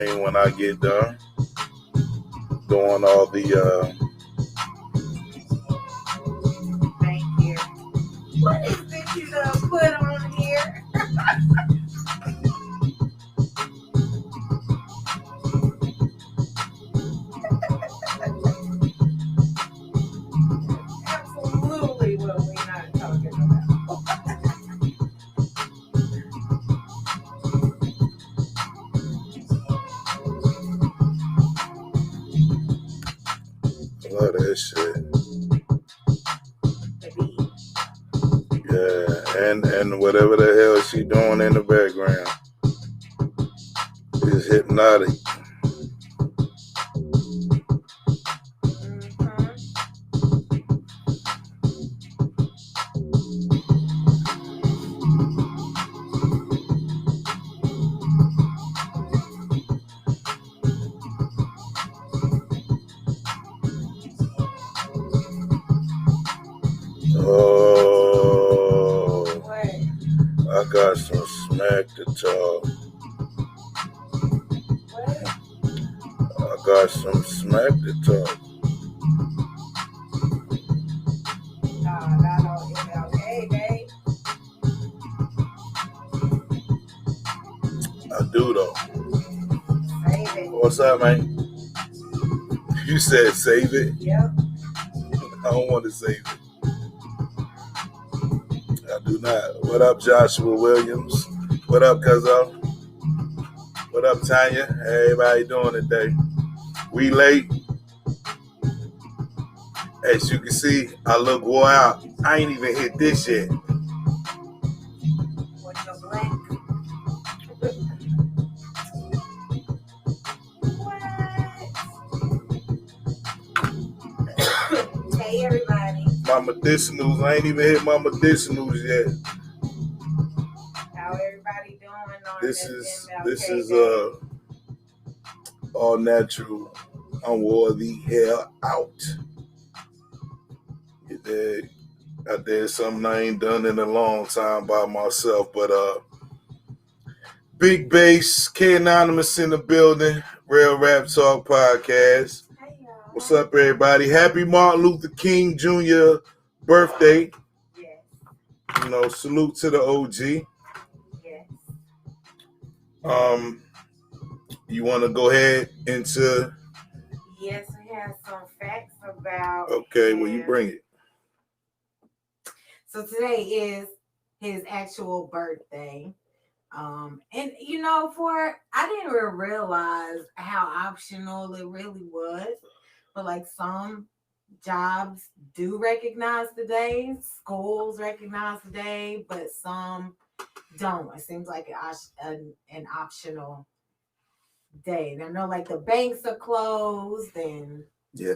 when I get done doing all the Thank you. What is this you done put on here? Absolutely what we're not talking about. love that shit. Yeah, and whatever the hell she doing in the background is hypnotic. Oh, I got some smack to talk. I got some smack to talk. I do though. Save it. What's up, man? You said save it? Yep. I don't want to save it. I do not. What up, Joshua Williams? What up, Cuzzo? What up, Tanya? Hey, everybody doing today? We late. As you can see, I look wore out. I ain't even hit this yet. What's your blank? What? Hey, everybody. My medicinals. I ain't even hit my medicinals yet. How everybody doing on This is day? all natural. I wore the hair out. I did something I ain't done in a long time by myself, but Big Bass, K Anonymous in the building, Real Rap Talk Podcast. Hey, y'all. What's up, everybody? Happy Martin Luther King Jr. birthday. Yes. You know, salute to the OG. Yes. You want to go ahead into? Yes, we have some facts about. Okay, well, you bring it. So today is his actual birthday. And you know, I didn't even realize how optional it really was. But like some jobs do recognize the day, schools recognize the day, but some don't. It seems like an optional day. And I know like the banks are closed and yeah,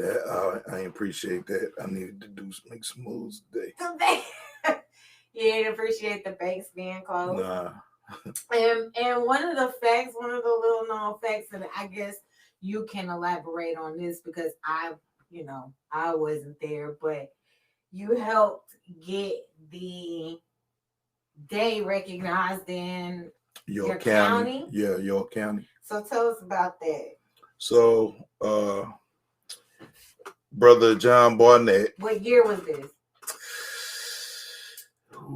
I appreciate that. I needed to make some moves today. You didn't appreciate the banks being closed. Nah. And one of the little known facts, and I guess you can elaborate on this because I wasn't there, but you helped get the day recognized in your county. Yeah, York County. So tell us about that. So, Brother John Barnett. What year was this?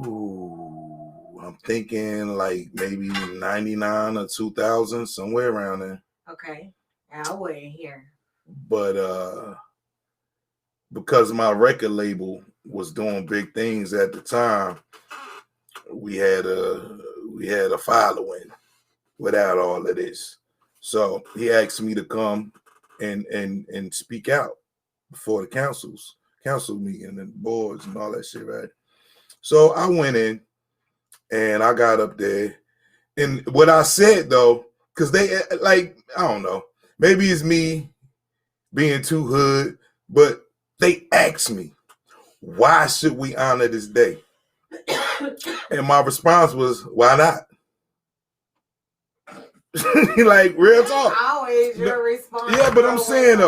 Ooh, I'm thinking like maybe 99 or 2000, somewhere around there. Okay. I wasn't here. But because my record label was doing big things at the time, we had a following without all of this. So he asked me to come and speak out before the council meeting and boards and all that shit, right? So I went in and I got up there. And what I said though, because they like, I don't know, maybe it's me being too hood, but they asked me, why should we honor this day? And my response was, why not? Like, real talk. Always your response. Yeah, but I'm saying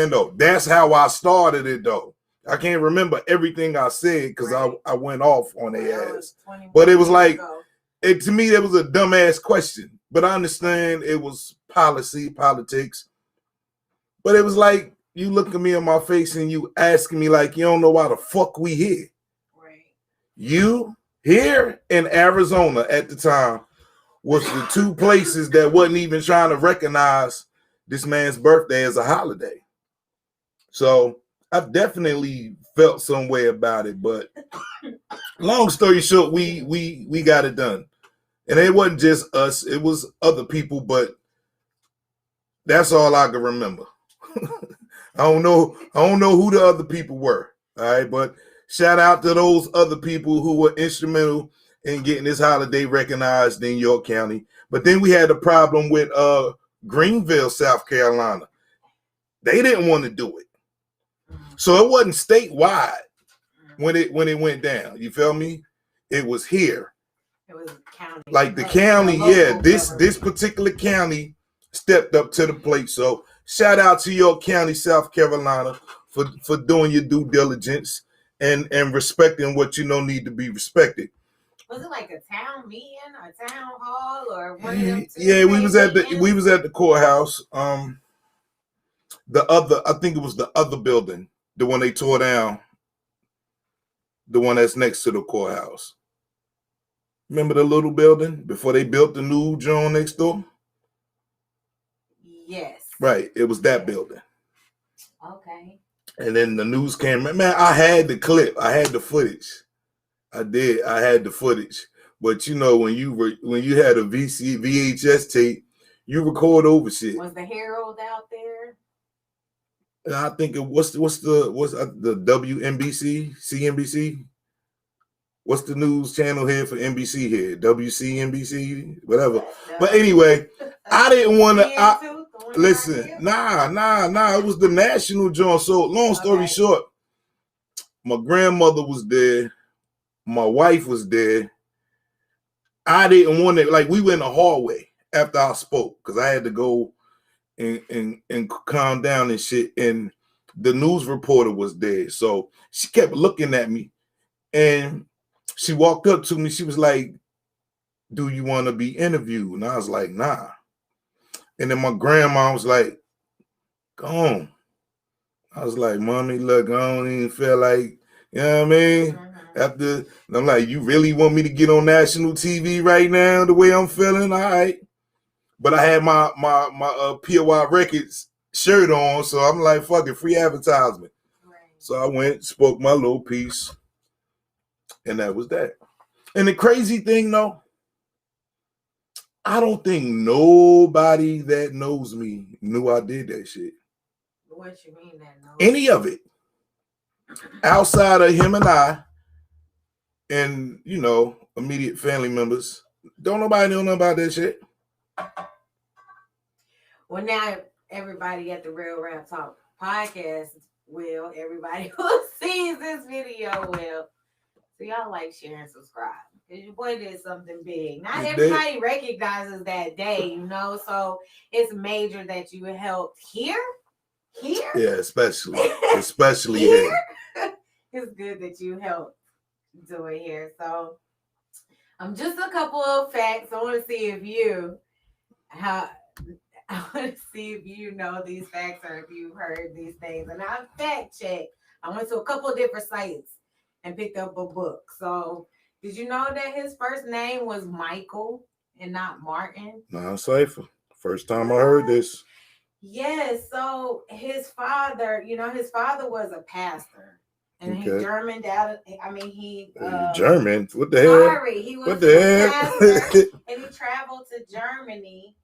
though, that's how I started it though. I can't remember everything I said because I went off on their ass. But it was like, to me, it was a dumbass question But I understand it was politics. But it was like you looking me in my face and you asking me like, you don't know why the fuck we here. Right. You here in Arizona at the time was the two places that wasn't even trying to recognize this man's birthday as a holiday. So I definitely felt some way about it. But long story short, we got it done. And it wasn't just us, it was other people, but that's all I can remember. I don't know who the other people were. All right, but shout out to those other people who were instrumental in getting this holiday recognized in York County. But then we had a problem with Greenville, South Carolina. They didn't want to do it. So it wasn't statewide when it went down. You feel me? It was here. It was county. Like the county, yeah. This particular county stepped up to the plate. So shout out to York County, South Carolina, for doing your due diligence and respecting what you know need to be respected. Was it like a town meeting, a town hall, or one of them two? Yeah, we was at the courthouse. I think it was the other building, the one they tore down, the one that's next to the courthouse. Remember the little building before they built the new joint next door? Yes. Right, it was that building. Okay. And then the news came. Man, I had the clip. I had the footage. I did. I had the footage. But you know, when you had a VHS tape, you record over shit. Was the Herald out there? And I think it what's the WNBC, CNBC? What's the news channel here for NBC here? WCNBC, whatever. But anyway, I didn't want to. Listen, nah. It was the national joint. So long story short, my grandmother was there. My wife was there. I didn't want to, like, we went in the hallway after I spoke because I had to go and calm down and shit. And the news reporter was there. So she kept looking at me and she walked up to me. She was like, "Do you want to be interviewed?" And I was like, "Nah." And then my grandma was like, "Go on." I was like, "Mommy, look, I don't even feel like, you know what I mean?" Mm-hmm. After, I'm like, "You really want me to get on national TV right now the way I'm feeling?" All right. But I had my POI Records shirt on, so I'm like, fuck it, free advertisement. Right. So I went, spoke my little piece, and that was that. And the crazy thing, though, I don't think nobody that knows me knew I did that shit. What you mean that knows? Any of it. Outside of him and I, and, you know, immediate family members, don't nobody know nothing about that shit. Well, now everybody at the Real Rap Talk podcast will, everybody who sees this video will. So y'all like, share, and subscribe. Because your boy did something big. Not everybody recognizes that day, you know, so it's major that you helped here. Yeah, especially here. It's good that you helped do it here. So just a couple of facts. I want to see if you know these facts or if you've heard these things. And I fact checked. I went to a couple of different sites and picked up a book. So did you know that his first name was Michael and not Martin? Non-cipher. First time I heard this. Yes. So his father was a pastor. And he Germaned out. He German. What the hell? Sorry, he was a pastor, and he traveled to Germany,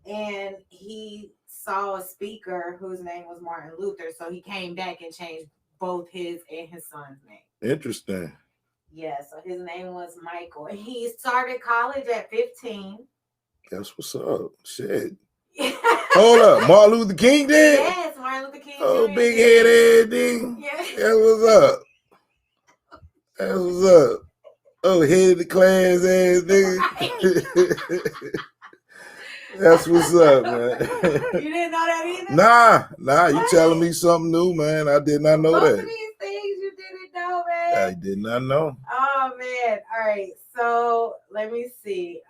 and he saw a speaker whose name was Martin Luther. So he came back and changed both his and his son's name. Interesting. Yeah. So his name was Michael, and he started college at 15. That's what's up. Shit. Hold up, Martin Luther King did? Yes, Martin Luther King. Oh, big head ass thing. Yeah. That's what's up. That's what's up. Oh, head of the class ass nigga. That's what's up, man. You didn't know that either? Nah. You telling me something new, man. I did not know Both that. Of these things you didn't know, man. I did not know. Oh man. All right. So let me see.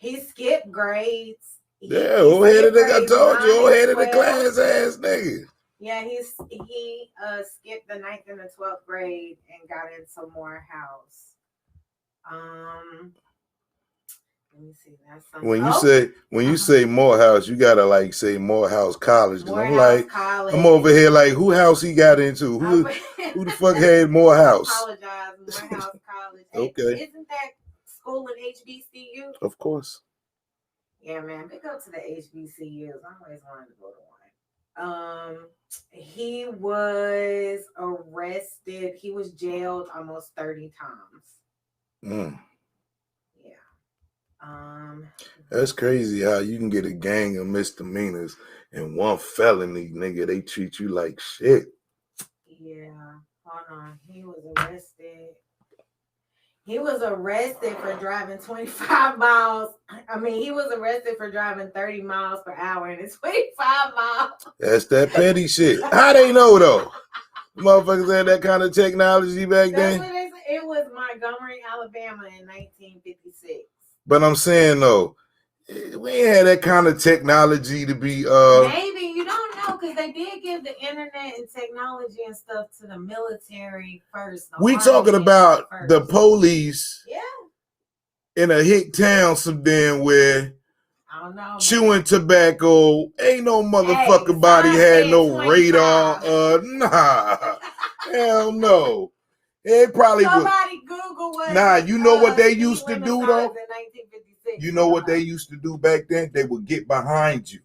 He skipped grades. Yeah, old headed nigga. I told you, 9 old and headed the 12. class ass nigga. Yeah, he skipped the 9th and the 12th grade and got into Morehouse. Let me see. That's something. When you say Morehouse, you gotta like say Morehouse College. Cause I'm Morehouse like, College. I'm over here like, who house he got into? Who the fuck had Morehouse? I apologize, Morehouse College. Okay. Isn't that school in HBCU? Of course. Yeah, man. Big up to the HBCUs. I always wanted to go to one. He was arrested. He was jailed almost 30 times. Yeah. That's crazy how you can get a gang of misdemeanors and one felony, nigga. They treat you like shit. Yeah. Hold on. He was arrested. He was arrested for driving 25 miles. I mean, he was arrested for driving 30 miles per hour and it's 25 miles. That's that petty shit. How they know though? Motherfuckers had that kind of technology back then. That's what they said. It was Montgomery, Alabama in 1956. But I'm saying though, we ain't had that kind of technology to be maybe you don't know because they did give the internet and technology and stuff to the military first. We talking about the police in a hick town somewhere I don't know, chewing tobacco. Ain't no motherfucking body had no 25. Radar. Nah. Hell no. It probably somebody Google what. Nah, you know what they used to do though? You know what they used to do back then? They would get behind you.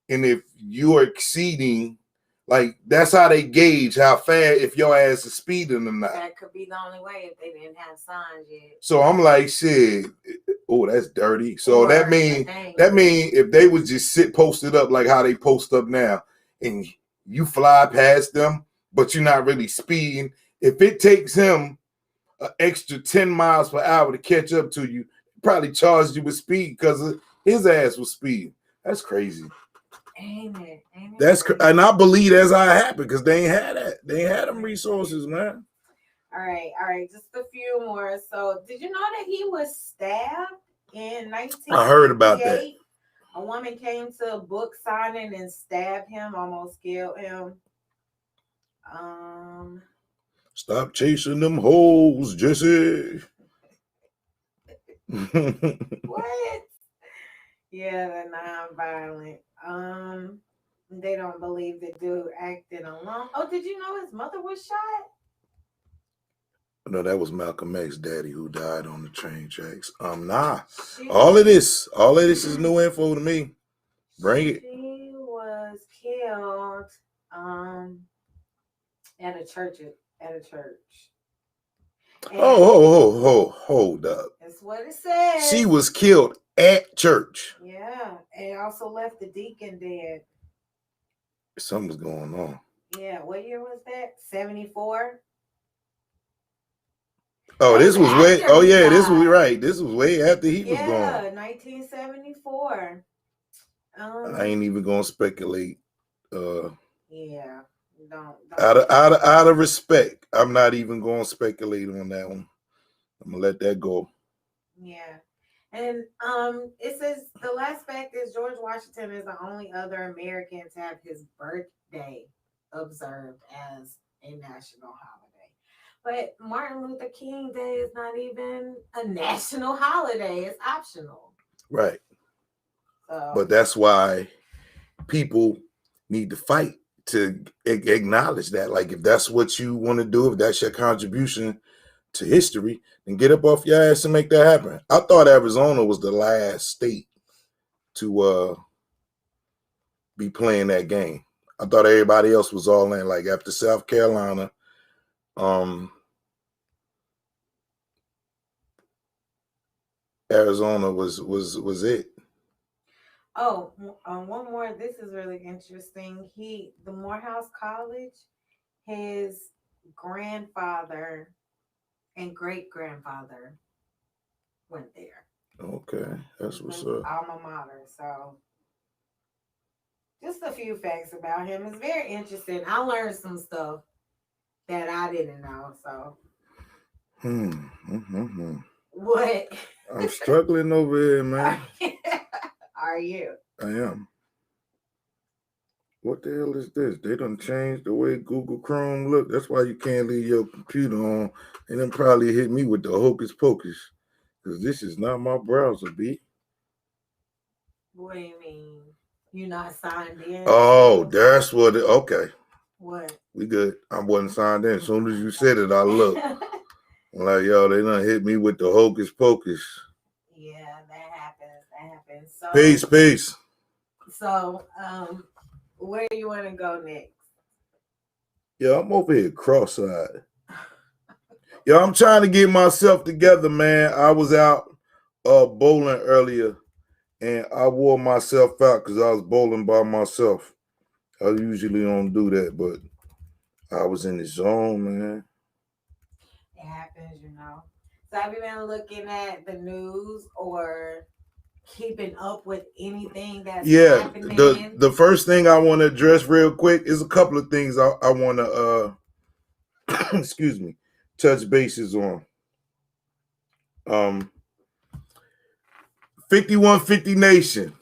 And if you're exceeding, like, that's how they gauge how fast, if your ass is speeding or not. That could be the only way if they didn't have signs yet. So I'm like, shit, oh, that's dirty. So that mean if they would just sit posted up like how they post up now, and you fly past them, but you're not really speeding, if it takes him an extra 10 miles per hour to catch up to you, probably charged you with speed because his ass was speeding. That's crazy. Ain't it? That's and I believe that's how it happened because they ain't had that. They ain't had them resources, man. All right. Just a few more. So, did you know that he was stabbed in 1958? I heard about that. A woman came to a book signing and stabbed him, almost killed him. Stop chasing them hoes, Jesse. What? Yeah, they're non-violent. They don't believe the dude acted alone. Oh, did you know his mother was shot? No, that was Malcolm X's daddy who died on the train tracks. Nah. All of this is new info to me. Bring it. She was killed at a church. And hold up. That's what it says. She was killed at church. Yeah, and also left the deacon dead. Something's going on. Yeah, what year was that? 74. Oh, this was way. Oh yeah, this was right. This was way after he was gone. Yeah, 1974. I ain't even gonna speculate. Yeah, don't. Out of respect, I'm not even gonna speculate on that one. I'm gonna let that go. Yeah. And it says the last fact is George Washington is the only other American to have his birthday observed as a national holiday. But Martin Luther King Day is not even a national holiday. It's optional. Right. But that's why people need to fight to acknowledge that. Like, if that's what you want to do, if that's your contribution to history, then get up off your ass and make that happen. I thought Arizona was the last state to be playing that game. I thought everybody else was all in. Like after South Carolina, Arizona was it. Oh, one more. This is really interesting. The Morehouse College, his grandfather and great-grandfather went there. Okay, that's what's up. Alma mater. So, just a few facts about him. It's very interesting. I learned some stuff that I didn't know. So, Mm-hmm. What? I'm struggling over here, man. Are you? I am. What the hell is this? They done changed the way Google Chrome look. That's why you can't leave your computer on. And then probably hit me with the hocus pocus. Because this is not my browser, B. What do you mean? You're not signed in? Oh, that's what it, okay. What? We good. I wasn't signed in. As soon as you said it, I looked. I'm like, yo, they done hit me with the hocus pocus. Yeah, that happens. That happens. So, Peace. So, where you want to go next? Yo, I'm over here cross-eyed. Yo, I'm trying to get myself together, man. I was out bowling earlier, and I wore myself out because I was bowling by myself. I usually don't do that, but I was in the zone, man. It happens, you know. So have you been looking at the news or keeping up with anything that's happening? The first thing I want to address real quick is a couple of things I want to excuse me, touch bases on. 5150 Nation.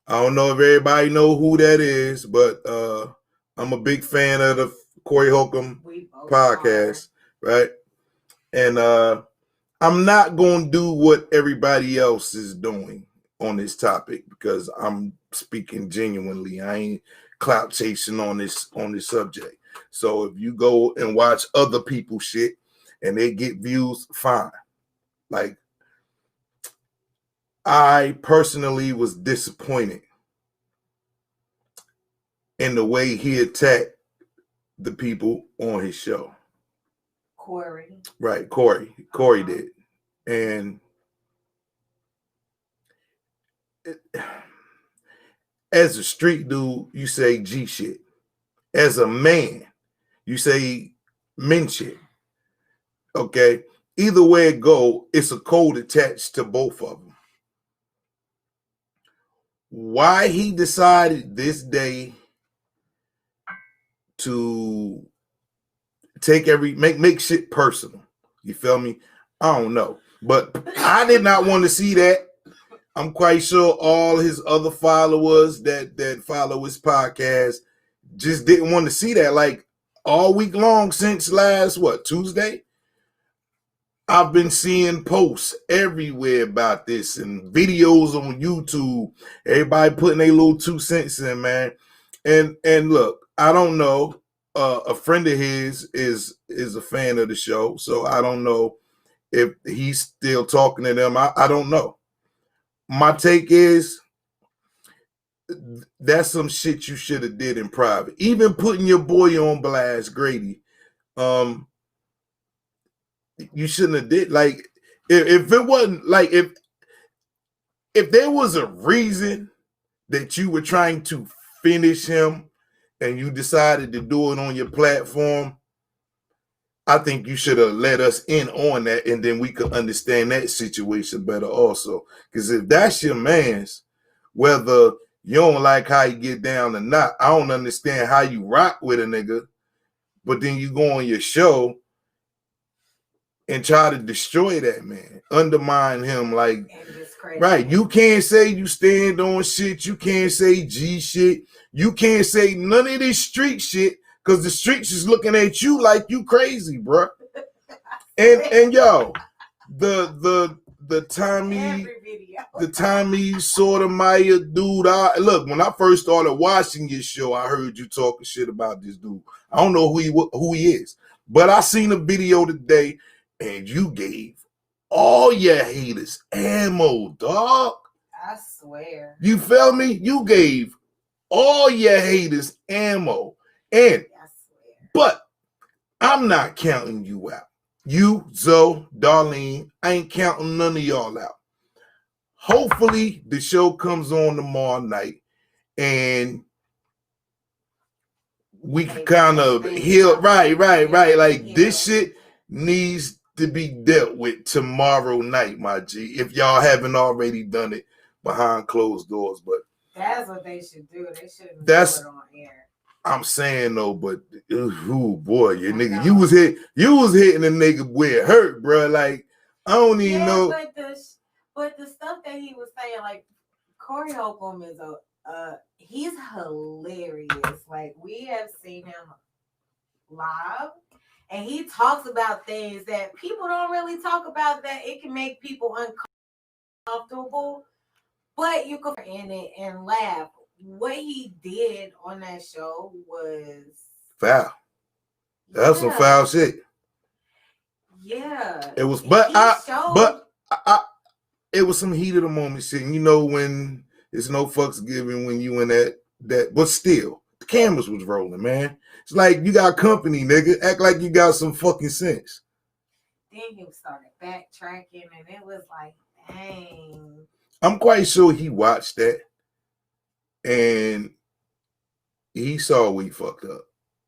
I don't know if everybody know who that is, but I'm a big fan of the Corey Holcomb podcast, right? And I'm not going to do what everybody else is doing on this topic because I'm speaking genuinely. I ain't clout chasing on this subject. So if you go and watch other people's shit and they get views, fine. Like, I personally was disappointed in the way he attacked the people on his show. Corey. Right, Corey. Corey did. And as a street dude, you say G shit. As a man, you say men shit. Okay? Either way it go, it's a code attached to both of them. Why he decided this day to make shit personal. You feel me? I don't know. But I did not want to see that. I'm quite sure all his other followers that follow his podcast just didn't want to see that. Like all week long since last Tuesday, I've been seeing posts everywhere about this and videos on YouTube. Everybody putting their little 2 cents in, man. And look, I don't know. A friend of his is a fan of the show, so I don't know if he's still talking to them. I don't know. My take is that's some shit you should have did in private. Even putting your boy on blast, Grady. You shouldn't have did. Like if it wasn't like if there was a reason that you were trying to finish him and you decided to do it on your platform, I think you should have let us in on that, and then we could understand that situation better also. Because if that's your man's, whether you don't like how you get down or not, I don't understand how you rock with a nigga, but then you go on your show and try to destroy that man, undermine him, like, right, you can't say you stand on shit, you can't say G shit, you can't say none of this street shit, because the streets is looking at you like you crazy, bro. And yo, the Tommy Sotomayor dude, look, when I first started watching your show, I heard you talking shit about this dude. I don't know who he is, but I seen a video today, and you gave all your haters ammo, dog. I swear. You feel me? You gave all your haters ammo. And but I'm not counting you out. You, Zoe, Darlene, I ain't counting none of y'all out. Hopefully the show comes on tomorrow night and we can kind of heal. Right. Like this shit needs to be dealt with tomorrow night, my G. If y'all haven't already done it behind closed doors, but that's what they should do. They shouldn't do it on air. I'm saying though, but boy, your nigga, you was hitting a nigga where it hurt, bro. Like I don't even know. But the stuff that he was saying, like Corey Holcomb is he's hilarious. Like we have seen him live, and he talks about things that people don't really talk about. That it can make people uncomfortable, but you can in it and laugh. What he did on that show was foul. That's some foul shit. Yeah, it was, but it was some heat of the moment shit. And you know when it's no fucks given when you in that, but still the cameras was rolling, man. It's like you got company, nigga. Act like you got some fucking sense. Then he started backtracking, and it was like, dang. I'm quite sure he watched that, and he saw we fucked up.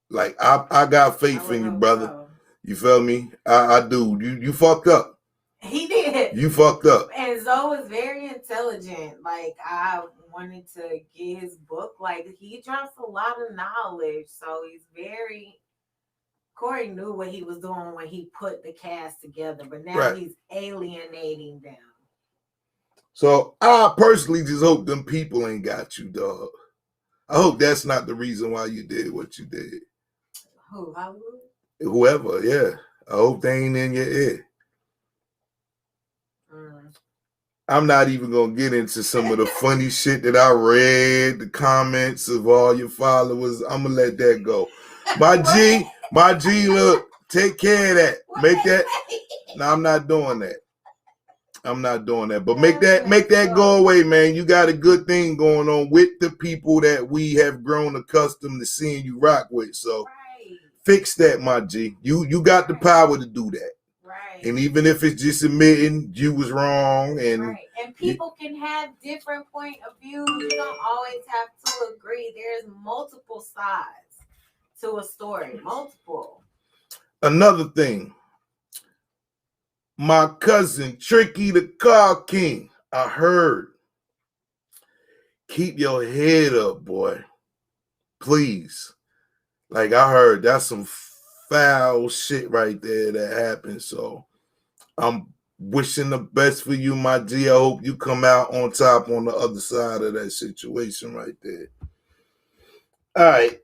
Like I got faith in you, brother. So. You feel me? I do. You fucked up. He did. You fucked up. And Zoe is very intelligent. Like I wanted to get his book. Like he drops a lot of knowledge, so he's very. Corey knew what he was doing when he put the cast together, but now he's alienating them. So I personally just hope them people ain't got you, dog. I hope that's not the reason why you did what you did. Who, Hollywood? Whoever, yeah. I hope they ain't in your ear. I'm not even going to get into some of the funny shit that I read, the comments of all your followers. I'm going to let that go. My G, look, take care of that. Make that. No, I'm not doing that. I'm not doing that. But make that go away, man. You got a good thing going on with the people that we have grown accustomed to seeing you rock with. So fix that, my G. You got the power to do that. Right. And even if it's just admitting you was wrong, and people can have different point of views. You don't always have to agree. There's multiple sides to a story. Multiple. Another thing. My cousin Tricky the Car King, I heard. Keep your head up, boy. Please. Like I heard, that's some foul shit right there that happened. So I'm wishing the best for you, my G. I hope you come out on top on the other side of that situation right there. All right.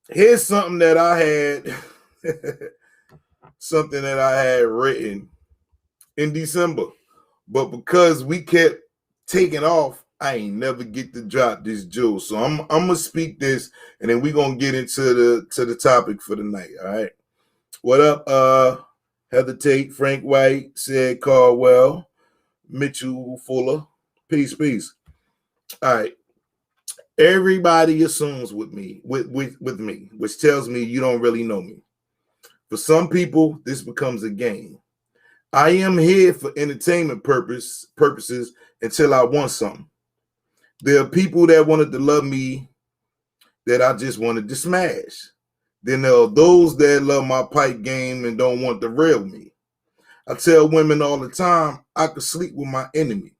Here's something that I had written in December. But because we kept taking off, I ain't never get to drop this jewel. So I'm gonna speak this, and then we're gonna get into the topic for the night. All right. What up, Heather Tate, Frank White, said Caldwell, Mitchell Fuller. Peace. All right. Everybody assumes with me, which tells me you don't really know me. For some people, this becomes a game. I am here for entertainment purposes until I want something. There are people that wanted to love me that I just wanted to smash. Then there are those that love my pipe game and don't want the real me. I tell women all the time, I could sleep with my enemy.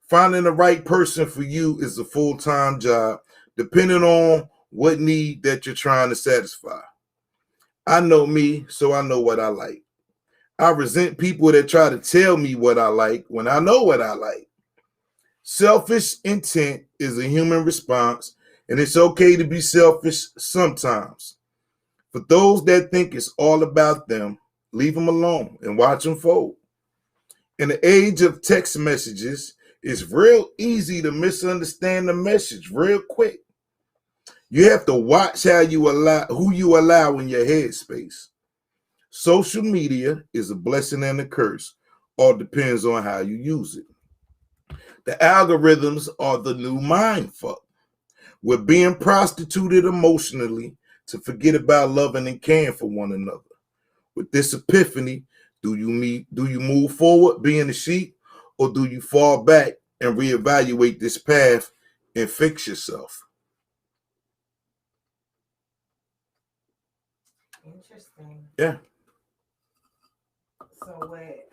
Finding the right person for you is a full-time job, depending on what need that you're trying to satisfy. I know me, so I know what I like. I resent people that try to tell me what I like when I know what I like. Selfish intent is a human response, and it's okay to be selfish sometimes. For those that think it's all about them, leave them alone and watch them fold. In the age of text messages, it's real easy to misunderstand the message real quick. You have to watch who you allow in your headspace. Social media is a blessing and a curse. All depends on how you use it. The algorithms are the new mind fuck. We're being prostituted emotionally to forget about loving and caring for one another. With this epiphany, do you move forward being the sheep, or do you fall back and reevaluate this path and fix yourself? Interesting. Yeah. So what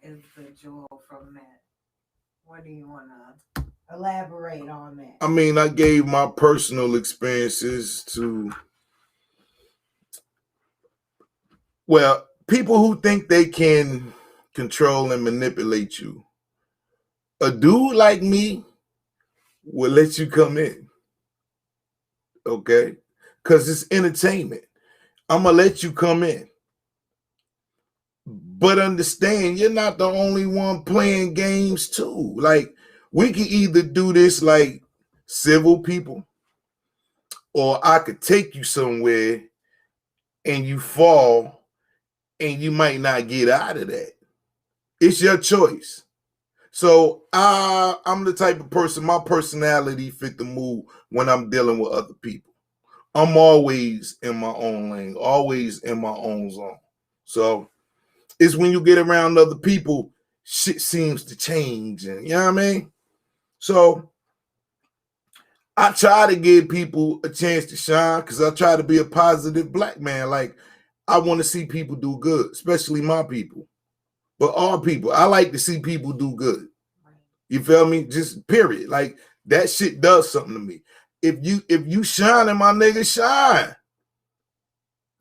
is the jewel from that? What do you want to elaborate on that? I mean, I gave my personal experiences to, well, people who think they can control and manipulate you. A dude like me will let you come in, okay? Because it's entertainment. I'm going to let you come in. But understand, you're not the only one playing games too. Like, we can either do this like civil people, or I could take you somewhere and you fall and you might not get out of that. It's your choice. So I'm the type of person, my personality fit the mood when I'm dealing with other people. I'm always in my own lane, always in my own zone. So it's when you get around other people, shit seems to change. And you know what I mean? So I try to give people a chance to shine because I try to be a positive black man. Like, I want to see people do good, especially my people. But all people, I like to see people do good. You feel me? Just period. Like, that shit does something to me. If you shining, my nigga, shine.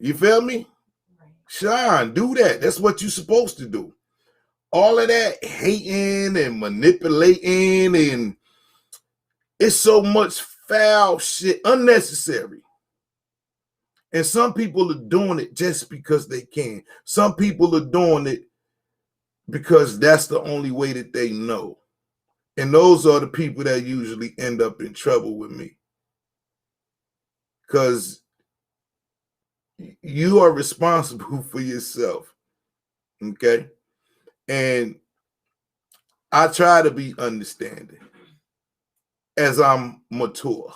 You feel me? Shine. Do that. That's what you're supposed to do. All of that hating and manipulating, and it's so much foul shit, unnecessary. And some people are doing it just because they can. Some people are doing it because that's the only way that they know. And those are the people that usually end up in trouble with me. Because you are responsible for yourself. Okay? And I try to be understanding as I'm mature.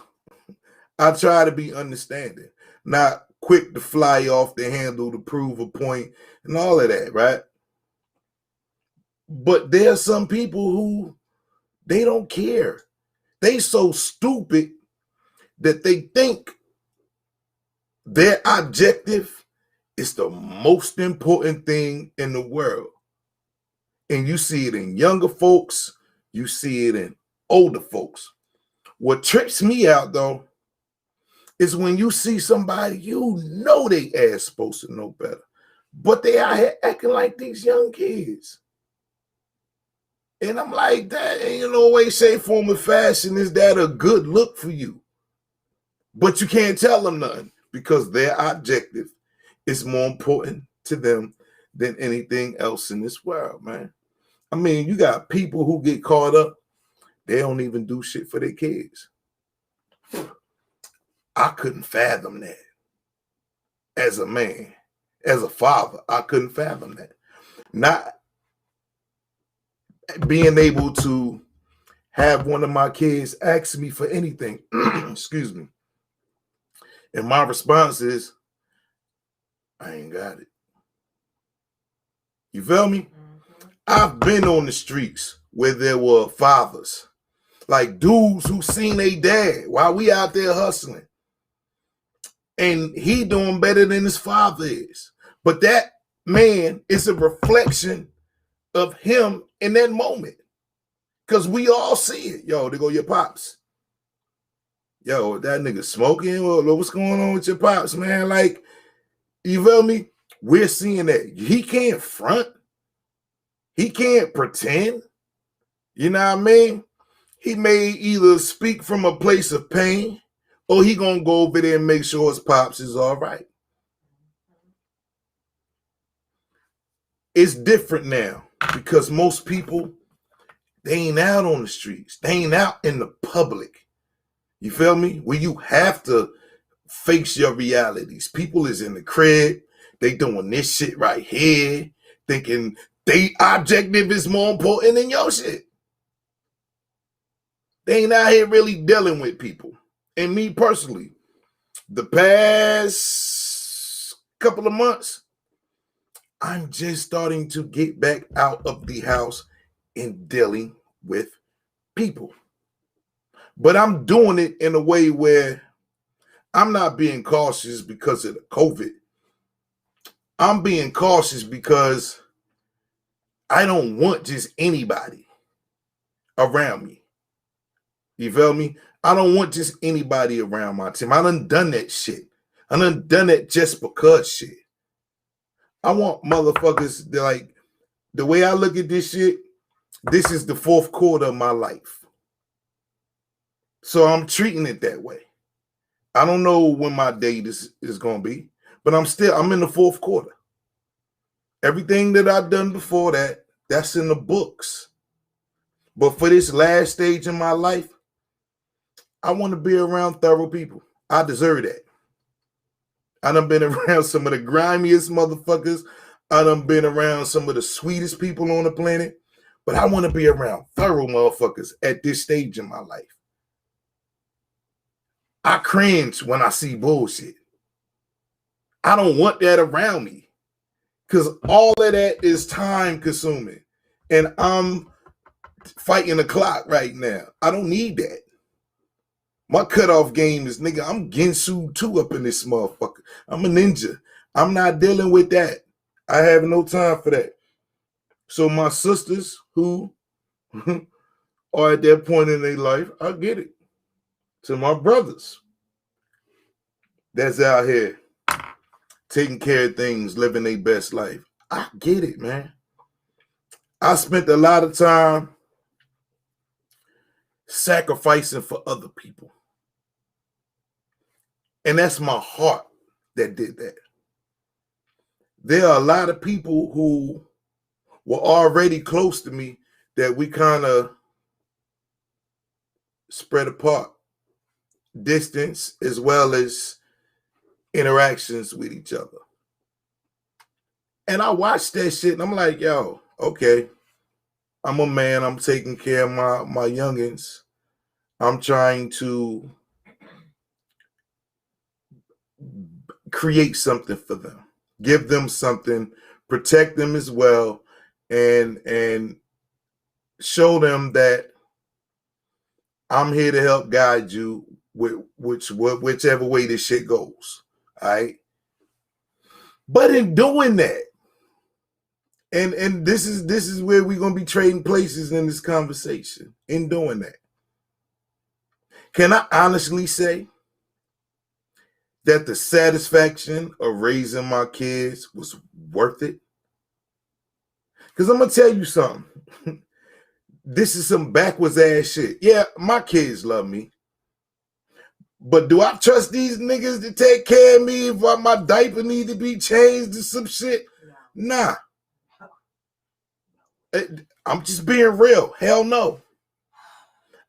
I try to be understanding, not quick to fly off the handle to prove a point and all of that, right? But there are some people who they don't care. They so stupid that they think their objective is the most important thing in the world. And you see it in younger folks, you see it in older folks. What trips me out, though, is when you see somebody, you know they ass supposed to know better, but they out here acting like these young kids. And I'm like, that ain't no way, shape, form, or fashion is that a good look for you. But you can't tell them nothing because their objective is more important to them than anything else in this world, man. I mean, you got people who get caught up, they don't even do shit for their kids. I couldn't fathom that. As a man, as a father, I couldn't fathom that. Not being able to have one of my kids ask me for anything, excuse me. And my response is, I ain't got it. You feel me? Mm-hmm. I've been on the streets where there were fathers, like dudes who seen their dad while we out there hustling. And he doing better than his father is. But that man is a reflection of him in that moment. Because we all see it. Yo, they go, your pops. Yo, that nigga smoking. What's going on with your pops, man? Like, you feel me? We're seeing that. He can't front. He can't pretend. You know what I mean? He may either speak from a place of pain, or he gonna go over there and make sure his pops is all right. It's different now because most people, they ain't out on the streets. They ain't out in the public. You feel me? Where you have to face your realities. People is in the crib. They doing this shit right here, thinking they objective is more important than your shit. They ain't out here really dealing with people. And me personally, the past couple of months, I'm just starting to get back out of the house and dealing with people. But I'm doing it in a way where I'm not being cautious because of the COVID. I'm being cautious because I don't want just anybody around me. You feel me? I don't want just anybody around my team. I done that shit. I done that just because shit. I want motherfuckers that the way I look at this shit, this is the fourth quarter of my life. So I'm treating it that way. I don't know when my date is going to be, but I'm in the fourth quarter. Everything that I've done before that, that's in the books. But for this last stage in my life, I want to be around thorough people. I deserve that. I done been around some of the grimiest motherfuckers. I done been around some of the sweetest people on the planet. But I want to be around thorough motherfuckers at this stage in my life. I cringe when I see bullshit. I don't want that around me. Because all of that is time consuming. And I'm fighting the clock right now. I don't need that. My cutoff game is, nigga, I'm Gensu 2 up in this motherfucker. I'm a ninja. I'm not dealing with that. I have no time for that. So my sisters who are at that point in their life, I get it. To my brothers that's out here taking care of things, living their best life, I get it, man. I spent a lot of time sacrificing for other people. And that's my heart that did that. There are a lot of people who were already close to me that we kind of spread apart, distance as well as interactions with each other. And I watched that shit and I'm like, yo, okay, I'm a man. I'm taking care of my youngins. I'm trying to create something for them, give them something, protect them as well, and show them that I'm here to help guide you with whichever way this shit goes. All right. But in doing that, and this is where we're gonna be trading places in this conversation. In doing that, can I honestly say that the satisfaction of raising my kids was worth it? Because I'm going to tell you something. This is some backwards ass shit. Yeah, my kids love me. But do I trust these niggas to take care of me if my diaper need to be changed or some shit? Nah. I'm just being real. Hell no.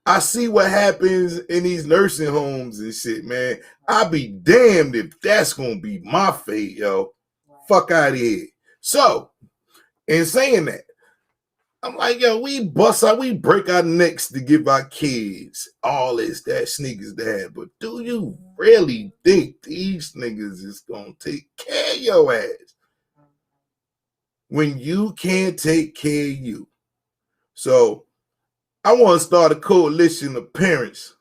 I see what happens in these nursing homes and shit, man. I'll be damned if that's gonna be my fate, yo. Fuck out of here. So, in saying that, I'm like, yo, we break our necks to give our kids all this, that, sneakers, that. But do you really think these niggas is gonna take care of your ass when you can't take care of you? So, I want to start a coalition of parents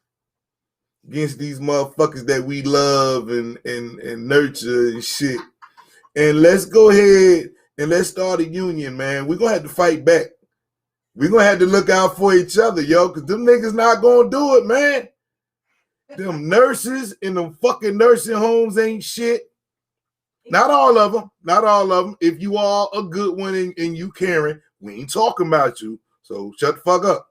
against these motherfuckers that we love and nurture and shit. And let's go ahead and let's start a union, man. We're going to have to fight back. We're going to have to look out for each other, yo, because them niggas not going to do it, man. Them nurses in them fucking nursing homes ain't shit. Not all of them. Not all of them. If you are a good one and you caring, we ain't talking about you. So shut the fuck up.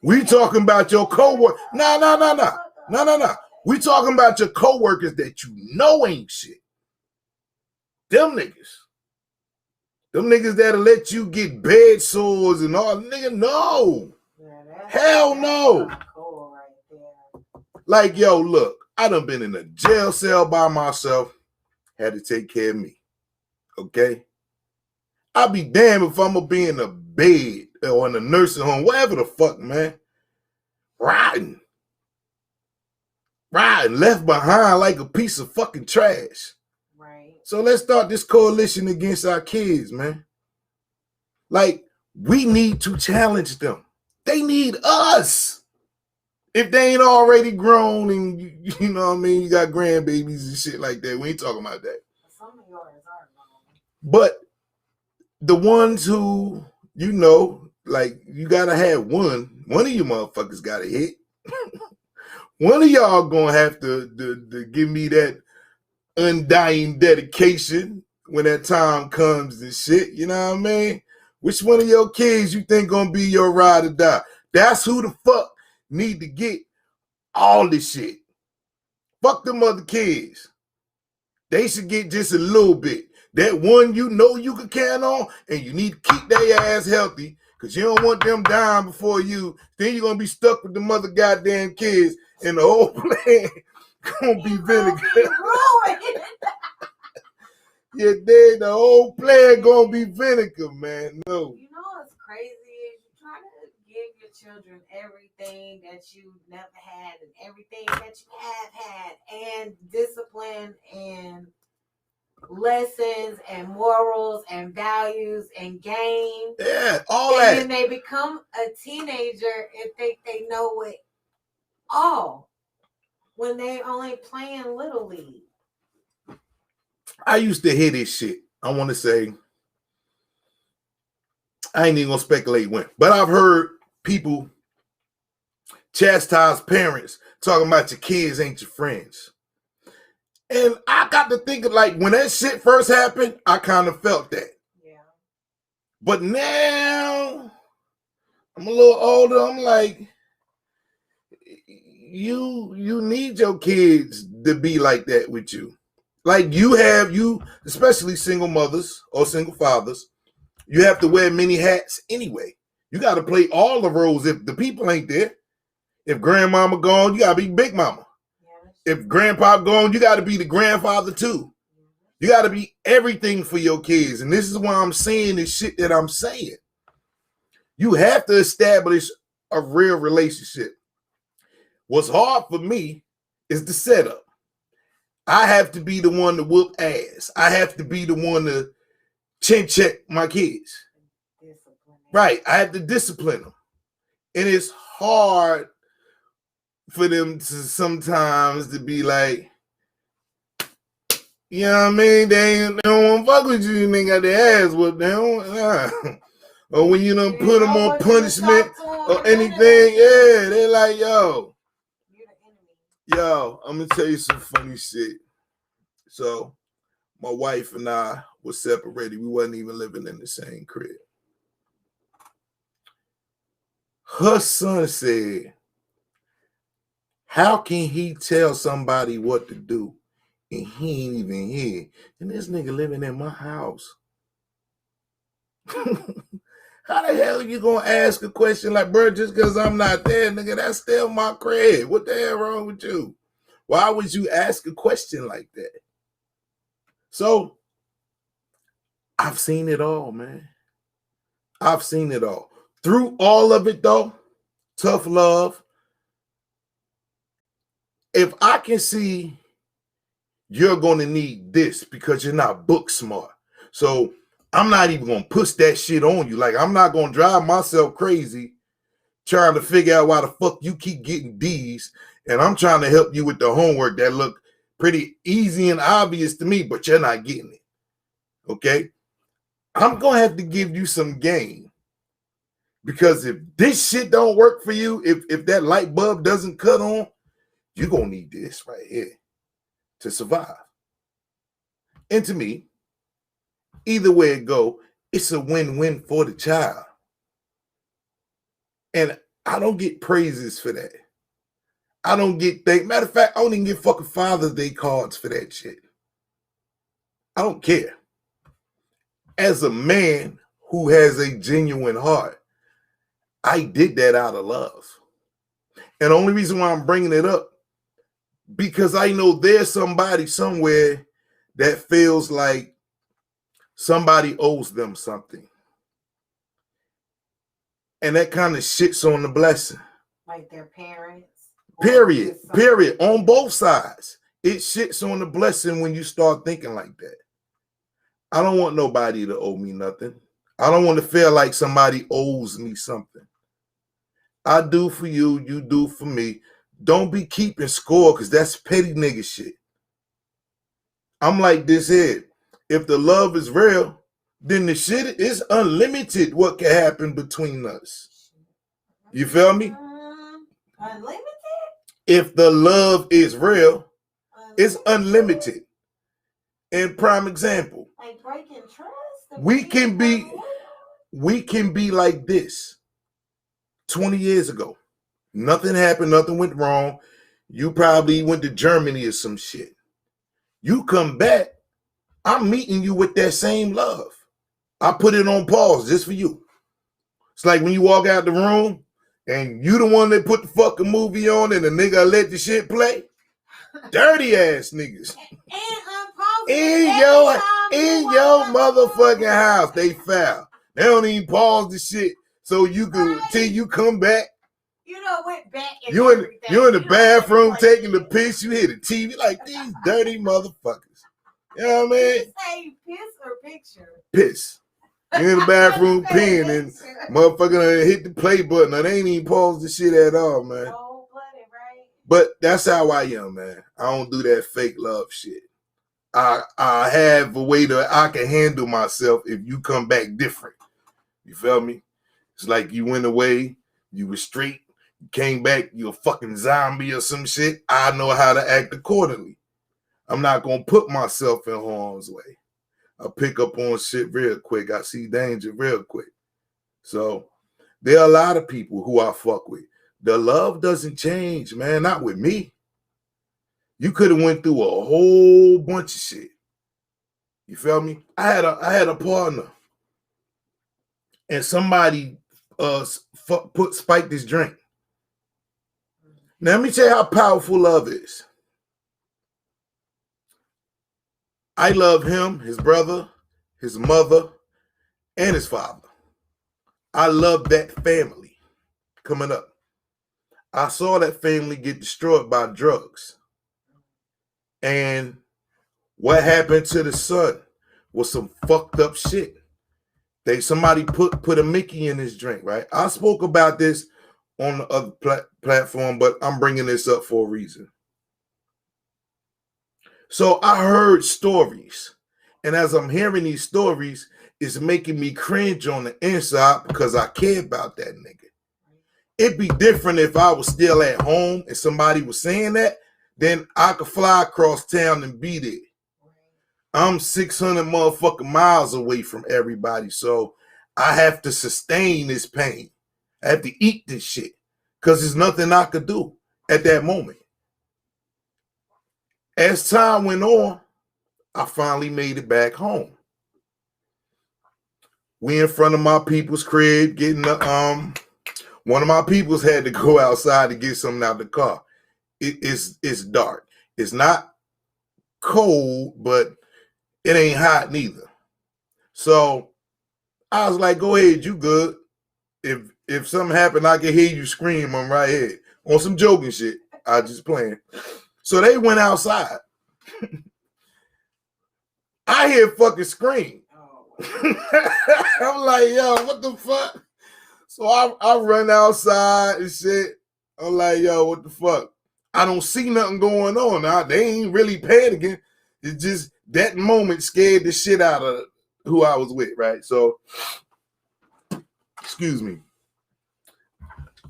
We talking about your coworker. No. We talking about your coworkers that you know ain't shit. Them niggas. Them niggas that'll let you get bed sores and all. Nigga, no. Hell no. Like, yo, look, I done been in a jail cell by myself. Had to take care of me. Okay? I'll be damned if I'm gonna be in a bed or in a nursing home, whatever the fuck, man. Riding, left behind like a piece of fucking trash. Right. So let's start this coalition against our kids, man. Like, we need to challenge them. They need us. If they ain't already grown and, you know what I mean, you got grandbabies and shit like that, we ain't talking about that. Some of yours are grown. But the ones who, you know, like, you gotta have one of you motherfuckers gotta hit. One of y'all gonna have to give me that undying dedication when that time comes and shit, you know what I mean? Which one of your kids you think gonna be your ride or die? That's who the fuck need to get all this shit. Fuck them other kids. They should get just a little bit. That one you know you can count on, and you need to keep their ass healthy, because you don't want them dying before you. Then you're gonna be stuck with the mother goddamn kids, and the whole plan gonna be vinegar. Yeah, then the whole plan gonna be vinegar, man. No. You know what's crazy is you try to give your children everything that you never had and everything that you have had, and discipline and lessons and morals and values and games. Yeah, all and that. And then they become a teenager and think they know it all when they only playing Little League. I used to hear this shit. I want to say, I ain't even gonna speculate when, but I've heard people chastise parents talking about your kids ain't your friends. And I got to thinking, like, when that shit first happened, I kind of felt that. Yeah. But now I'm a little older. I'm like, you need your kids to be like that with you. Like you, especially single mothers or single fathers, you have to wear many hats anyway. You got to play all the roles. If the people ain't there, if grandmama gone, you got to be big mama. If grandpa gone, you got to be the grandfather too. You got to be everything for your kids. And this is why I'm saying this shit that I'm saying. You have to establish a real relationship. What's hard for me is the setup. I have to be the one to whoop ass. I have to be the one to chin check my kids. Right. I have to discipline them. And it's hard for them to sometimes to be like, you know what I mean? They don't want to fuck with you. They got their ass whooped. They don't. Or when you done put them on punishment or anything, yeah, they like, yo, I'm going to tell you some funny shit. So my wife and I were separated. We wasn't even living in the same crib. Her son said, how can he tell somebody what to do and he ain't even here? And this nigga living in my house. How the hell are you gonna ask a question like, bro, just because I'm not there, nigga, that's still my crib. What the hell wrong with you? Why would you ask a question like that? So I've seen it all, man. I've seen it all. Through all of it, though, tough love. If I can see you're going to need this because you're not book smart. So I'm not even going to push that shit on you. Like, I'm not going to drive myself crazy trying to figure out why the fuck you keep getting D's. And I'm trying to help you with the homework that look pretty easy and obvious to me, but you're not getting it. Okay? I'm going to have to give you some game. Because if this shit don't work for you, if that light bulb doesn't cut on, you're going to need this right here to survive. And to me, either way it go, it's a win-win for the child. And I don't get praises for that. I don't get things. Matter of fact, I don't even get fucking Father's Day cards for that shit. I don't care. As a man who has a genuine heart, I did that out of love. And the only reason why I'm bringing it up, because I know there's somebody somewhere that feels like somebody owes them something. And that kind of shits on the blessing. Like their parents. Period. On both sides. It shits on the blessing when you start thinking like that. I don't want nobody to owe me nothing. I don't want to feel like somebody owes me something. I do for you, you do for me. Don't be keeping score, because that's petty nigga shit. I'm like this here. If the love is real, then the shit is unlimited what can happen between us. You feel me? Unlimited? If the love is real, it's unlimited. And prime example. Like breaking trust? We can be, we can be like this 20 years ago. Nothing happened, nothing went wrong. You probably went to Germany or some shit. You come back, I'm meeting you with that same love. I put it on pause just for you. It's like when you walk out the room and you the one that put the fucking movie on and the nigga let the shit play. Dirty ass niggas. In your motherfucking house, they foul. They don't even pause the shit so you can till you come back. You know, went back. You in the bathroom taking the piss. You hear the TV like these dirty motherfuckers. You know what I mean? Say piss or picture? Piss. You in the bathroom peeing and motherfucker hit the play button. They ain't even pause the shit at all, man. Cold-blooded, right? But that's how I am, man. I don't do that fake love shit. I have a way that I can handle myself if you come back different. You feel me? It's like you went away, you were straight, you came back, you a fucking zombie or some shit. I know how to act accordingly. I'm not gonna put myself in harm's way. I pick up on shit real quick. I see danger real quick. So there are a lot of people who I fuck with. The love doesn't change, man. Not with me. You could have went through a whole bunch of shit. You feel me? I had a partner, and somebody spiked this drink. Now let me tell you how powerful love is. I love him, his brother, his mother, and his father. I love that family coming up. I saw that family get destroyed by drugs. And what happened to the son was some fucked up shit. Somebody put a Mickey in his drink, right? I spoke about this on the other platform, but I'm bringing this up for a reason. So I heard stories, and as I'm hearing these stories, it's making me cringe on the inside because I care about that nigga. It'd be different if I was still at home and somebody was saying that, then I could fly across town and be there. I'm 600 motherfucking miles away from everybody, so I have to sustain this pain. I have to eat this shit because there's nothing I could do at that moment. As time went on, I finally made it back home. We in front of my people's crib getting the one of my peoples had to go outside to get something out of the car. It's dark. It's not cold, but it ain't hot neither. So I was like, go ahead, you good. If something happened, I can hear you scream. I'm right here. On some joking shit. I just playing. So they went outside. I hear fucking scream. I'm like, yo, what the fuck? So I run outside and shit. I'm like, yo, what the fuck? I don't see nothing going on. Now, they ain't really panicking. It's just that moment scared the shit out of who I was with, right? So, excuse me.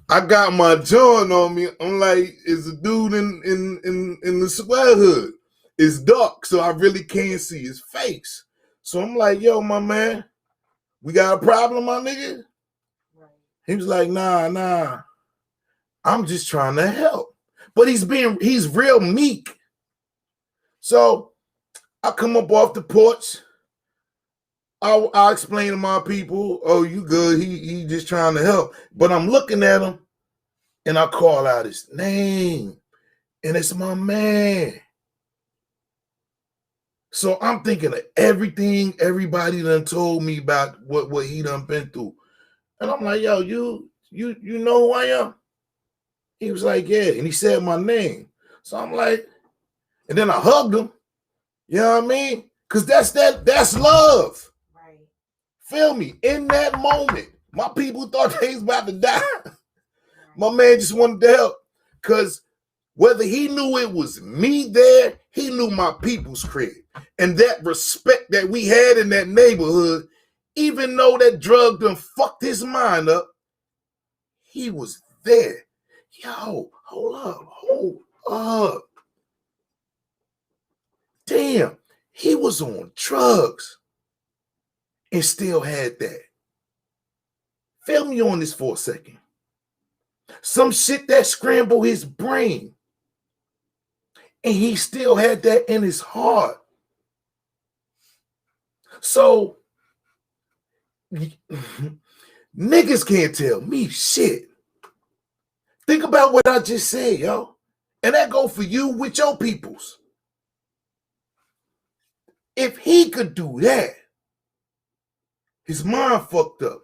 I got my joint on me. I'm like, it's a dude in the square hood. It's dark, so I really can't see his face. So I'm like, yo, my man, we got a problem, my nigga? Right. He was like, nah. I'm just trying to help. But he's real meek. So I come up off the porch. I explain to my people, oh, you good. He just trying to help. But I'm looking at him and I call out his name. And it's my man. So I'm thinking of everything everybody done told me about what he done been through. And I'm like, yo, you know who I am? He was like, yeah. And he said my name. So I'm like, and then I hugged him. You know what I mean? Because that's love. Right. Feel me? In that moment, my people thought they was about to die. Right. My man just wanted to help. Because whether he knew it was me there, he knew my people's crib. And that respect that we had in that neighborhood, even though that drug done fucked his mind up, he was there. Yo, hold up. Damn, he was on drugs and still had that. Feel me on this for a second. Some shit that scrambled his brain. And he still had that in his heart. So, niggas can't tell me shit. Think about what I just said, yo. And that go for you with your peoples. If he could do that, his mind fucked up,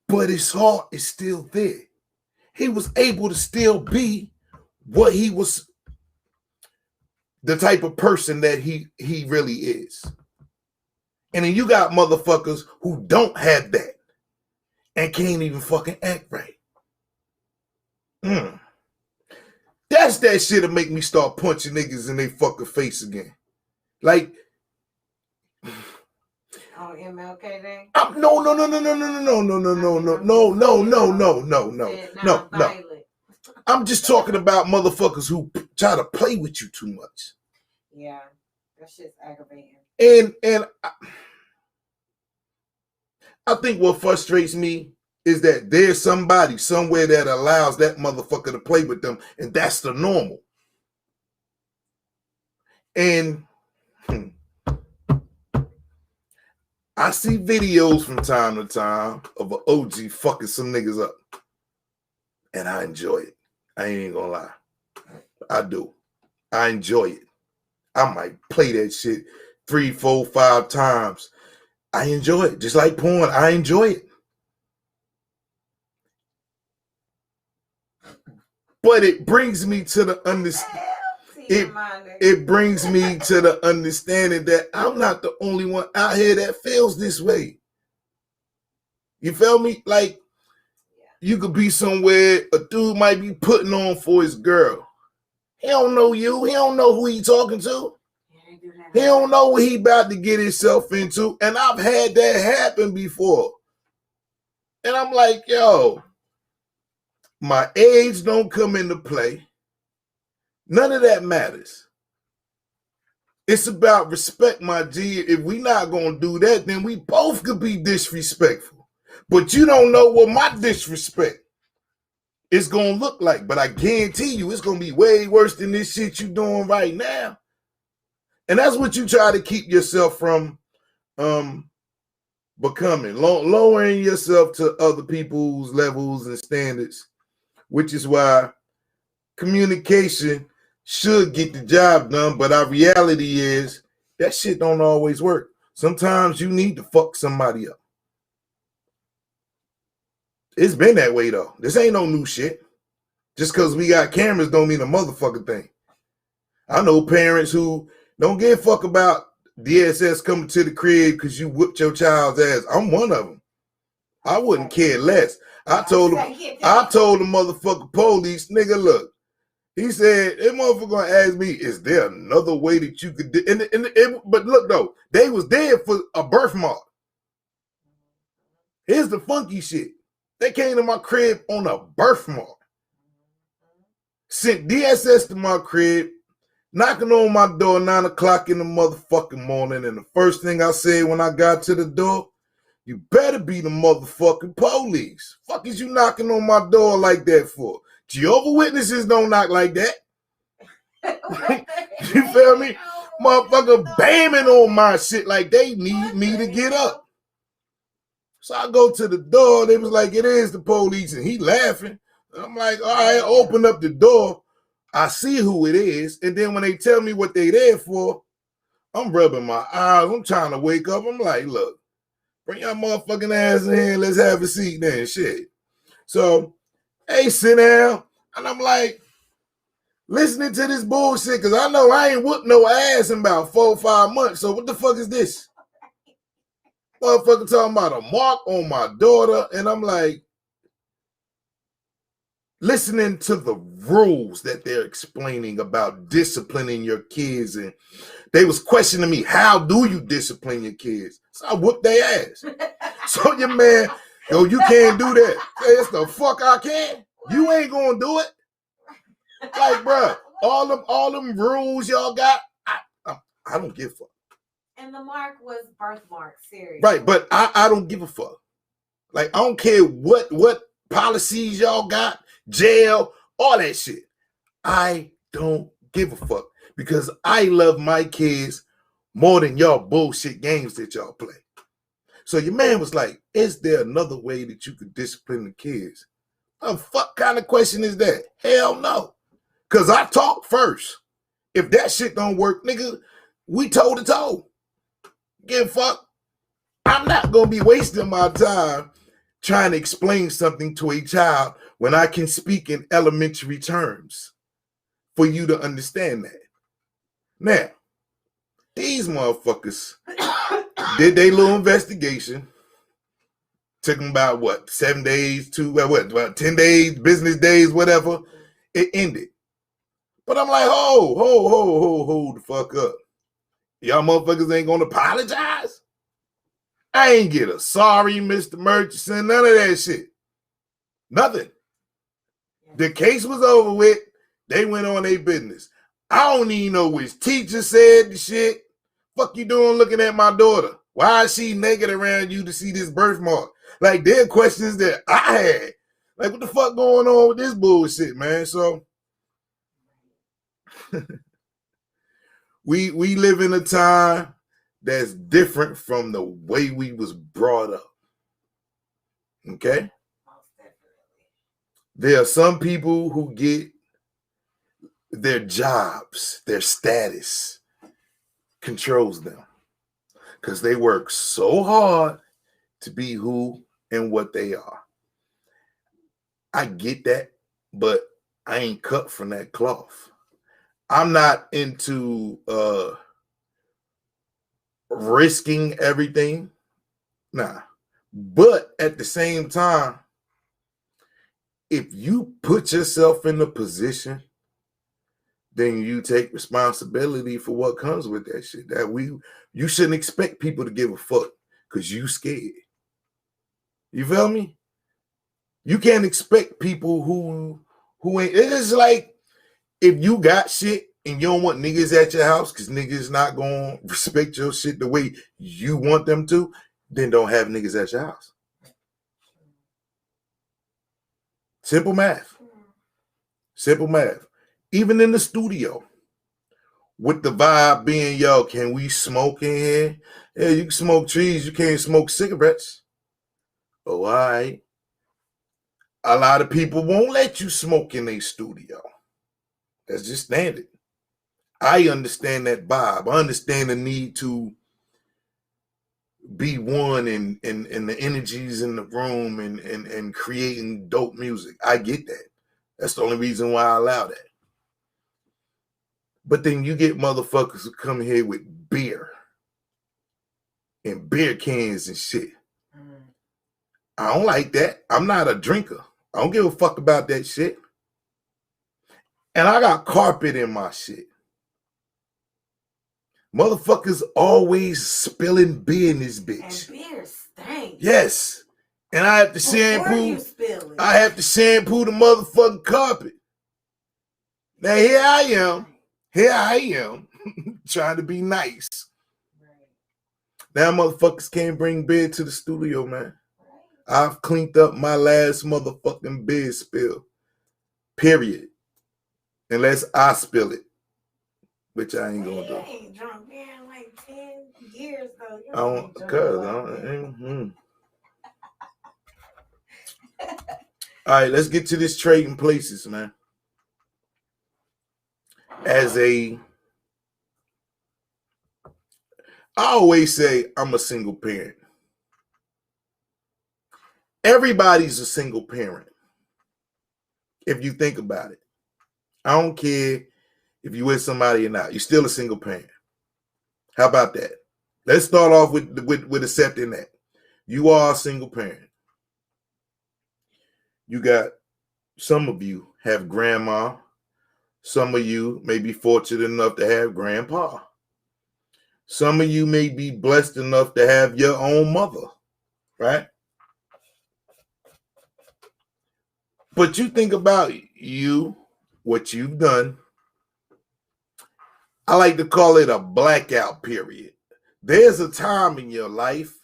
but his heart is still there. He was able to still be what he was, the type of person that he really is. And then you got motherfuckers who don't have that and can't even fucking act right. That's that shit that make me start punching niggas in their fucking face again. Like, on MLK Day? No. I'm just talking about motherfuckers who try to play with you too much. Yeah, that shit's aggravating. And I think what frustrates me is that there's somebody somewhere that allows that motherfucker to play with them, and that's the normal. And I see videos from time to time of an OG fucking some niggas up. And I enjoy it. I ain't even gonna lie. I do. I enjoy it. I might play that shit 3, 4, 5 times. I enjoy it. Just like porn, I enjoy it. But it brings me to the understanding. It brings me to the understanding that I'm not the only one out here that feels this way. You feel me? Like, you could be somewhere, a dude might be putting on for his girl. He don't know you. He don't know who he talking to. He don't know what he about to get himself into. And I've had that happen before. And I'm like, yo, my age don't come into play. None of that matters. It's about respect, my G. If we not going to do that, then we both could be disrespectful. But you don't know what my disrespect is going to look like. But I guarantee you it's going to be way worse than this shit you doing right now. And that's what you try to keep yourself from becoming. Lowering yourself to other people's levels and standards, which is why communication should get the job done, but our reality is that shit don't always work. Sometimes you need to fuck somebody up. It's been that way though. This ain't no new shit. Just because we got cameras don't mean a motherfucking thing. I know parents who don't give a fuck about DSS coming to the crib because you whipped your child's ass. I'm one of them. I wouldn't care less. I told the motherfucking police, nigga, look. He said, that motherfucker gonna ask me, is there another way that you could do it? But look though, they was there for a birthmark. Here's the funky shit. They came to my crib on a birthmark. Sent DSS to my crib, knocking on my door 9 o'clock in the motherfucking morning. And the first thing I said when I got to the door, you better be the motherfucking police. Fuck is you knocking on my door like that for? Jehovah's Witnesses don't knock like that. You feel me? Motherfucker bamming on my shit like they need me to get up. So I go to the door. They was like, it is the police. And he laughing. I'm like, all right, open up the door. I see who it is. And then when they tell me what they there for, I'm rubbing my eyes. I'm trying to wake up. I'm like, look, bring your motherfucking ass in here. Let's have a seat then. Shit. So, hey, sit down. And I'm like, listening to this bullshit, because I know I ain't whooped no ass in about 4 or 5 months. So what the fuck is this? Motherfucker talking about a mark on my daughter. And I'm like, listening to the rules that they're explaining about disciplining your kids. And they was questioning me, how do you discipline your kids? So I whooped their ass. So your man, yo, you can't do that. Say, it's the fuck I can. You ain't gonna do it. Like, bro, all them rules y'all got, I don't give a fuck. And the mark was birthmark, serious. Right, but I don't give a fuck. Like, I don't care what policies y'all got, jail, all that shit. I don't give a fuck because I love my kids more than y'all bullshit games that y'all play. So your man was like, is there another way that you could discipline the kids? The fuck kind of question is that? Hell no. Because I talk first. If that shit don't work, nigga, we toe to toe. Give a fuck. I'm not going to be wasting my time trying to explain something to a child when I can speak in elementary terms for you to understand that. Now, these motherfuckers did their little investigation. Took them about what, 7 days, about 10 days, business days, whatever. It ended. But I'm like, hold the fuck up. Y'all motherfuckers ain't gonna apologize? I ain't get a sorry, Mr. Murchison, none of that shit. Nothing. The case was over with. They went on their business. I don't even know which teacher said the shit. Fuck you doing looking at my daughter? Why is she naked around you to see this birthmark? Like, there are questions that I had. Like, what the fuck going on with this bullshit, man? So, we live in a time that's different from the way we was brought up. Okay? There are some people who get their jobs, their status controls them because they work so hard to be who and what they are. I get that, but I ain't cut from that cloth. I'm not into risking everything. Nah. But at the same time, if you put yourself in a position, then you take responsibility for what comes with that shit. You shouldn't expect people to give a fuck because you scared. You feel me? You can't expect people who ain't. It's like if you got shit and you don't want niggas at your house because niggas not gonna respect your shit the way you want them to, then don't have niggas at your house. Simple math. Simple math. Even in the studio, with the vibe being, yo, can we smoke in here? Yeah, you can smoke trees, you can't smoke cigarettes. Oh, all right. A lot of people won't let you smoke in a studio. That's just standard. I understand that vibe. I understand the need to be one and the energies in the room and creating dope music. I get that. That's the only reason why I allow that. But then you get motherfuckers who come here with beer and beer cans and shit. I don't like that. I'm not a drinker. I don't give a fuck about that shit. And I got carpet in my shit. Motherfuckers always spilling beer in this bitch. And beer stinks. Yes. And I have to shampoo. I have to shampoo the motherfucking carpet. Now here I am, trying to be nice. Right. Now motherfuckers can't bring beer to the studio, man. Right. I've cleaned up my last motherfucking beer spill. Period. Unless I spill it. Which I ain't gonna do. You ain't drunk beer in like 10 years though. I don't, cause All right, let's get to this trading places, man. I always say I'm a single parent. Everybody's a single parent. If you think about it. I don't care if you with somebody or not. You're still a single parent. How about that? Let's start off with accepting that. You are a single parent. You got, some of you have grandma. Some of you may be fortunate enough to have grandpa. Some of you may be blessed enough to have your own mother, right? But you think about you, what you've done. I like to call it a blackout period. There's a time in your life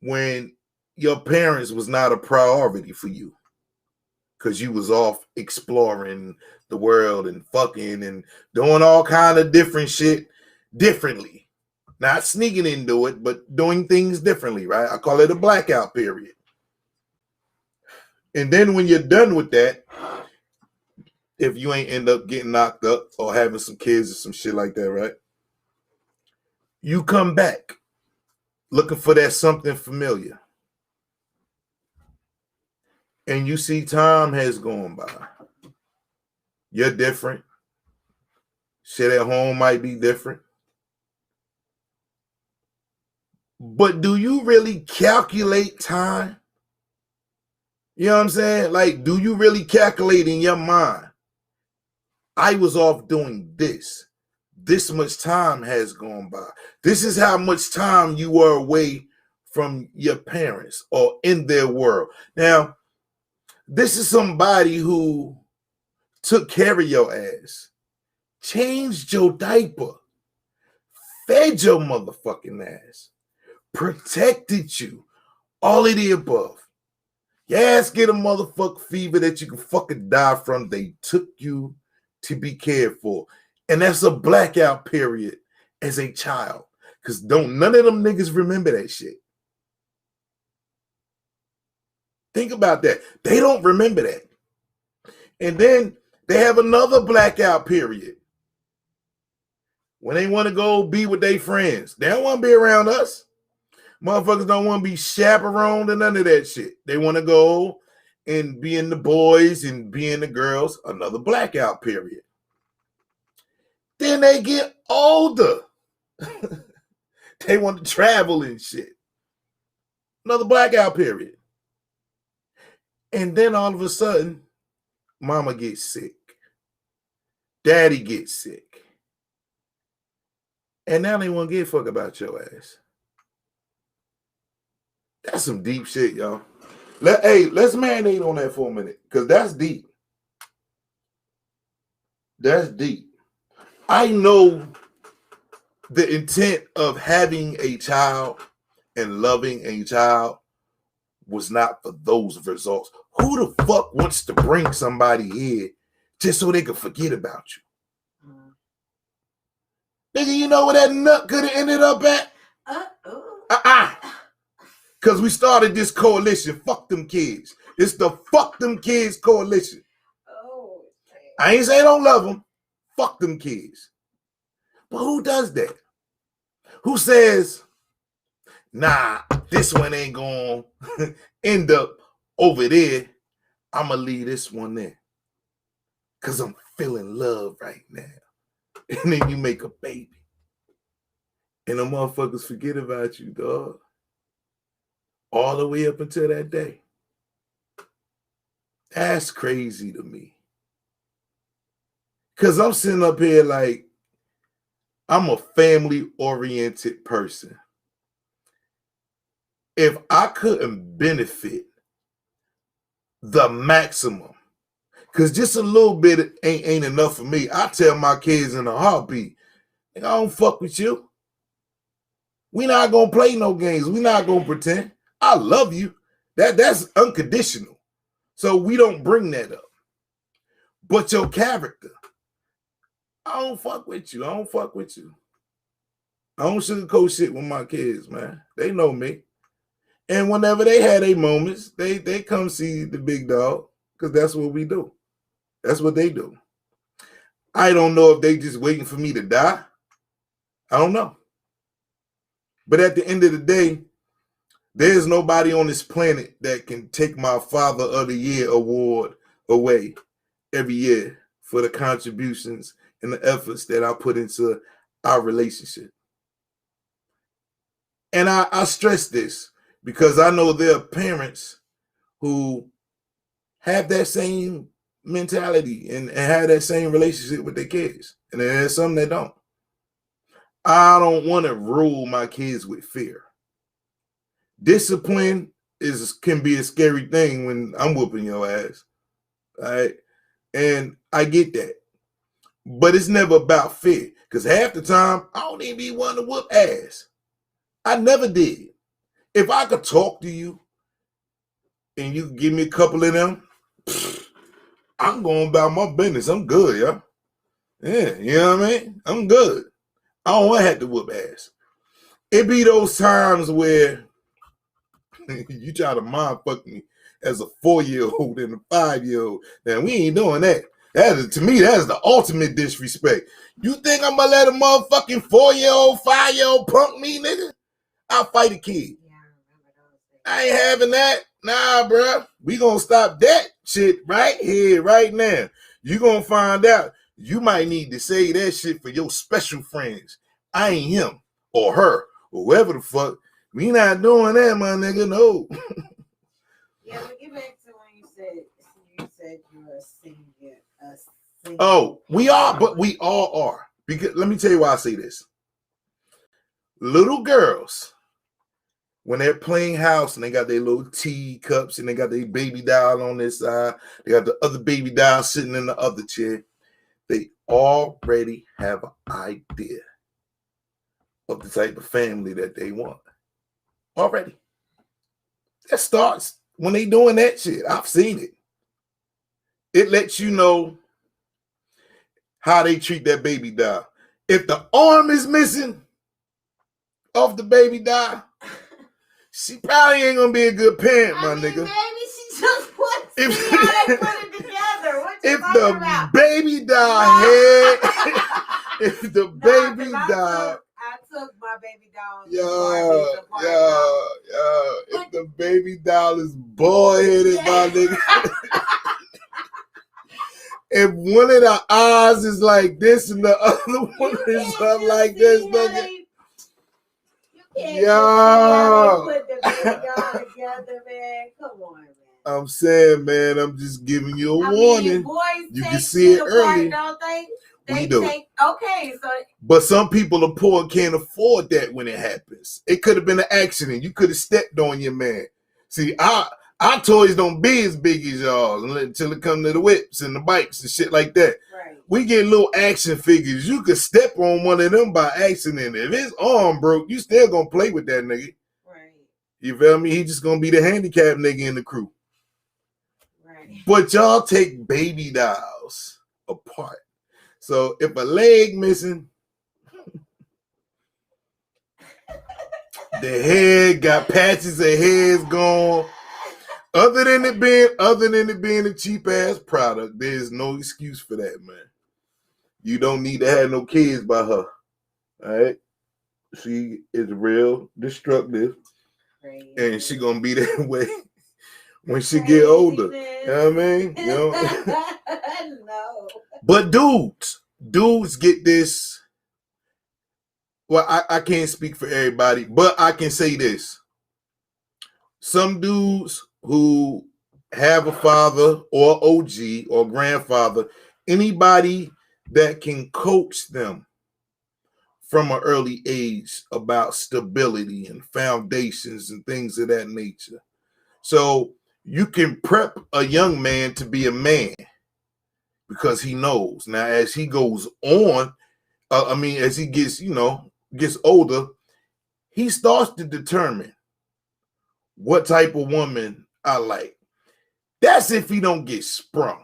when your parents was not a priority for you because you was off exploring the world and fucking and doing all kind of different shit differently. Not sneaking into it, but doing things differently, right? I call it a blackout period. And then when you're done with that, if you ain't end up getting knocked up or having some kids or some shit like that, right? You come back looking for that something familiar. And you see time has gone by. You're different. Shit at home might be different. But do you really calculate time? You know what I'm saying? Like, do you really calculate in your mind? I was off doing this. This much time has gone by. This is how much time you were away from your parents or in their world. Now, this is somebody who took care of your ass, changed your diaper, fed your motherfucking ass, protected you, all of the above. Your ass get a motherfucking fever that you can fucking die from. They took you to be cared for. And that's a blackout period as a child. Because none of them niggas remember that shit. Think about that. They don't remember that. And then they have another blackout period when they want to go be with their friends. They don't want to be around us. Motherfuckers don't want to be chaperoned and none of that shit. They want to go and be in the boys and be in the girls. Another blackout period. Then they get older. They want to travel and shit. Another blackout period. And then all of a sudden, mama gets sick. Daddy gets sick. And now they want to give a fuck about your ass. That's some deep shit, y'all. Let's marinate on that for a minute, because that's deep. That's deep. I know the intent of having a child and loving a child was not for those results. Who the fuck wants to bring somebody here just so they can forget about you? Nigga, you know where that nut could have ended up at? Because we started this coalition. Fuck them kids. It's the Fuck Them Kids coalition. Oh, I ain't say don't love them. Fuck them kids. But who does that? Who says, nah, this one ain't gonna end up over there. I'm gonna leave this one there. Because I'm feeling love right now. And then you make a baby. And the motherfuckers forget about you, dog. All the way up until that day. That's crazy to me. Because I'm sitting up here like, I'm a family-oriented person. If I couldn't benefit the maximum, because just a little bit ain't enough for me. I tell my kids in a heartbeat, I don't fuck with you. We not going to play no games. We not going to pretend. I love you. That's unconditional. So we don't bring that up. But your character, I don't fuck with you. I don't fuck with you. I don't sugarcoat shit with my kids, man. They know me. And whenever they had their moments, they come see the big dog because that's what we do. That's what they do. I don't know if they just waiting for me to die. I don't know. But at the end of the day, there's nobody on this planet that can take my Father of the Year award away every year for the contributions and the efforts that I put into our relationship. And I stress this because I know there are parents who have that same mentality and have that same relationship with their kids. And there's some that don't. I don't want to rule my kids with fear. Discipline can be a scary thing when I'm whooping your ass. All right. And I get that. But it's never about fear. Because half the time, I don't even be wanting to whoop ass. I never did. If I could talk to you and you give me a couple of them, I'm going about my business. I'm good, yo. Yeah, you know what I mean? I'm good. I don't want to have to whoop ass. It be those times where you try to mind fuck me as a 4-year-old and a 5-year-old. Now, we ain't doing that. To me, that is the ultimate disrespect. You think I'm gonna let a motherfucking 4-year-old, 5-year-old punk me, nigga? I'll fight a kid. I ain't having that. Nah, bro. We gonna stop that shit right here, right now. You gonna find out. You might need to say that shit for your special friends. I ain't him or her or whoever the fuck. We not doing that, my nigga. No. Yeah, but get back to when you said you're a singer. Oh, we are, but we all are. Because let me tell you why I say this. Little girls, when they're playing house and they got their little tea cups and they got their baby doll on this side, they got the other baby doll sitting in the other chair, they already have an idea of the type of family that they want. Already. That starts when they doing that shit. I've seen it. It lets you know how they treat that baby doll. If the arm is missing off the baby doll, she probably ain't gonna be a good parent, my nigga. Maybe she just wants to see how they put it together. What you If talking the about? baby doll head, if the baby doll, I took my baby doll. If the baby doll is bald headed, my nigga. If one of the eyes is like this and the other one is up like this, nigga. Yo, put the baby doll together, man. Come on, man. I'm saying, man, I'm just giving you a warning. Boys you can see it early. Don't they? We do. Okay, so. But some people are poor and can't afford that when it happens. It could have been an accident. You could have stepped on your man. See, our toys don't be as big as y'all until it comes to the whips and the bikes and shit like that. Right. We get little action figures. You could step on one of them by accident. If his arm broke, you still gonna play with that nigga. Right. You feel me? He just gonna be the handicapped nigga in the crew. Right. But y'all take baby dolls apart. So if a leg missing, the head got patches of hairs gone. Other than it being a cheap ass product, there's no excuse for that, man. You don't need to have no kids by her. All right. She is real destructive. Crazy. And she gonna be that way when she get older. You know what I mean? You know? No. But dudes get this. Well, I can't speak for everybody, but I can say this. Some dudes who have a father or OG or grandfather, anybody that can coach them from an early age about stability and foundations and things of that nature. So you can prep a young man to be a man because he knows. Now, as he goes on, as he gets older, he starts to determine what type of woman I like. That's if he don't get sprung.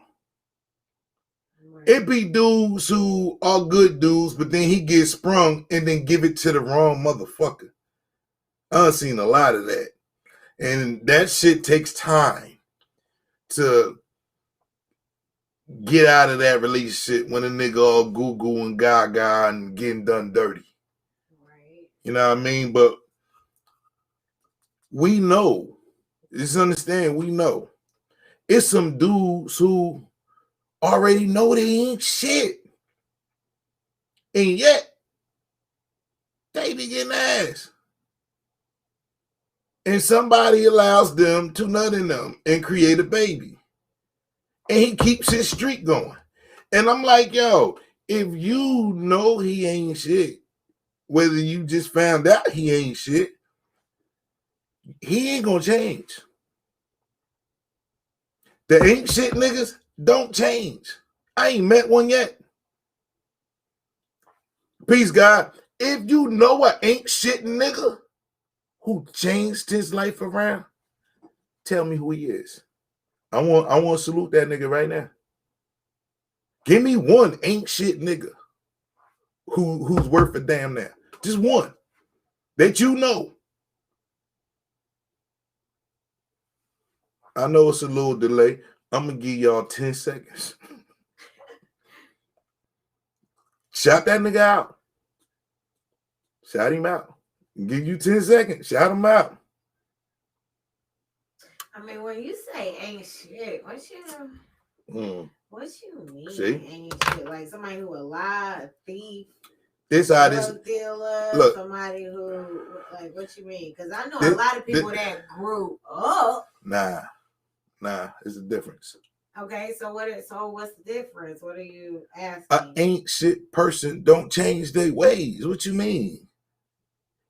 Right. It be dudes who are good dudes, but then he gets sprung and then give it to the wrong motherfucker. I've seen a lot of that. And that shit takes time to get out of that relationship when a nigga all goo-goo and gaga and getting done dirty. Right. You know what I mean? But we know. Just understand, we know. It's some dudes who already know they ain't shit. And yet, they be getting ass. And somebody allows them to nut in them and create a baby. And he keeps his streak going. And I'm like, yo, if you know he ain't shit, whether you just found out he ain't shit, he ain't gonna change. The ain't shit niggas don't change. I ain't met one yet. Peace, God. If you know a ain't shit nigga who changed his life around, Tell me who he is. I want to salute that nigga right now. Give me one ain't shit nigga who's worth a damn now. Just one that you know. I know it's a little delay. I'm gonna give y'all 10 seconds. Shout that nigga out. Shout him out. Give you 10 seconds. Shout him out. I mean, when you say ain't shit, what you mean? See? Ain't shit? Like somebody who a lie, a thief, this how drug dealer, look, somebody who, like, what you mean? Because I know a lot of people that grew up. Nah, it's a difference. Okay, so what's the difference? What are you asking? An ain't shit person don't change their ways. What you mean?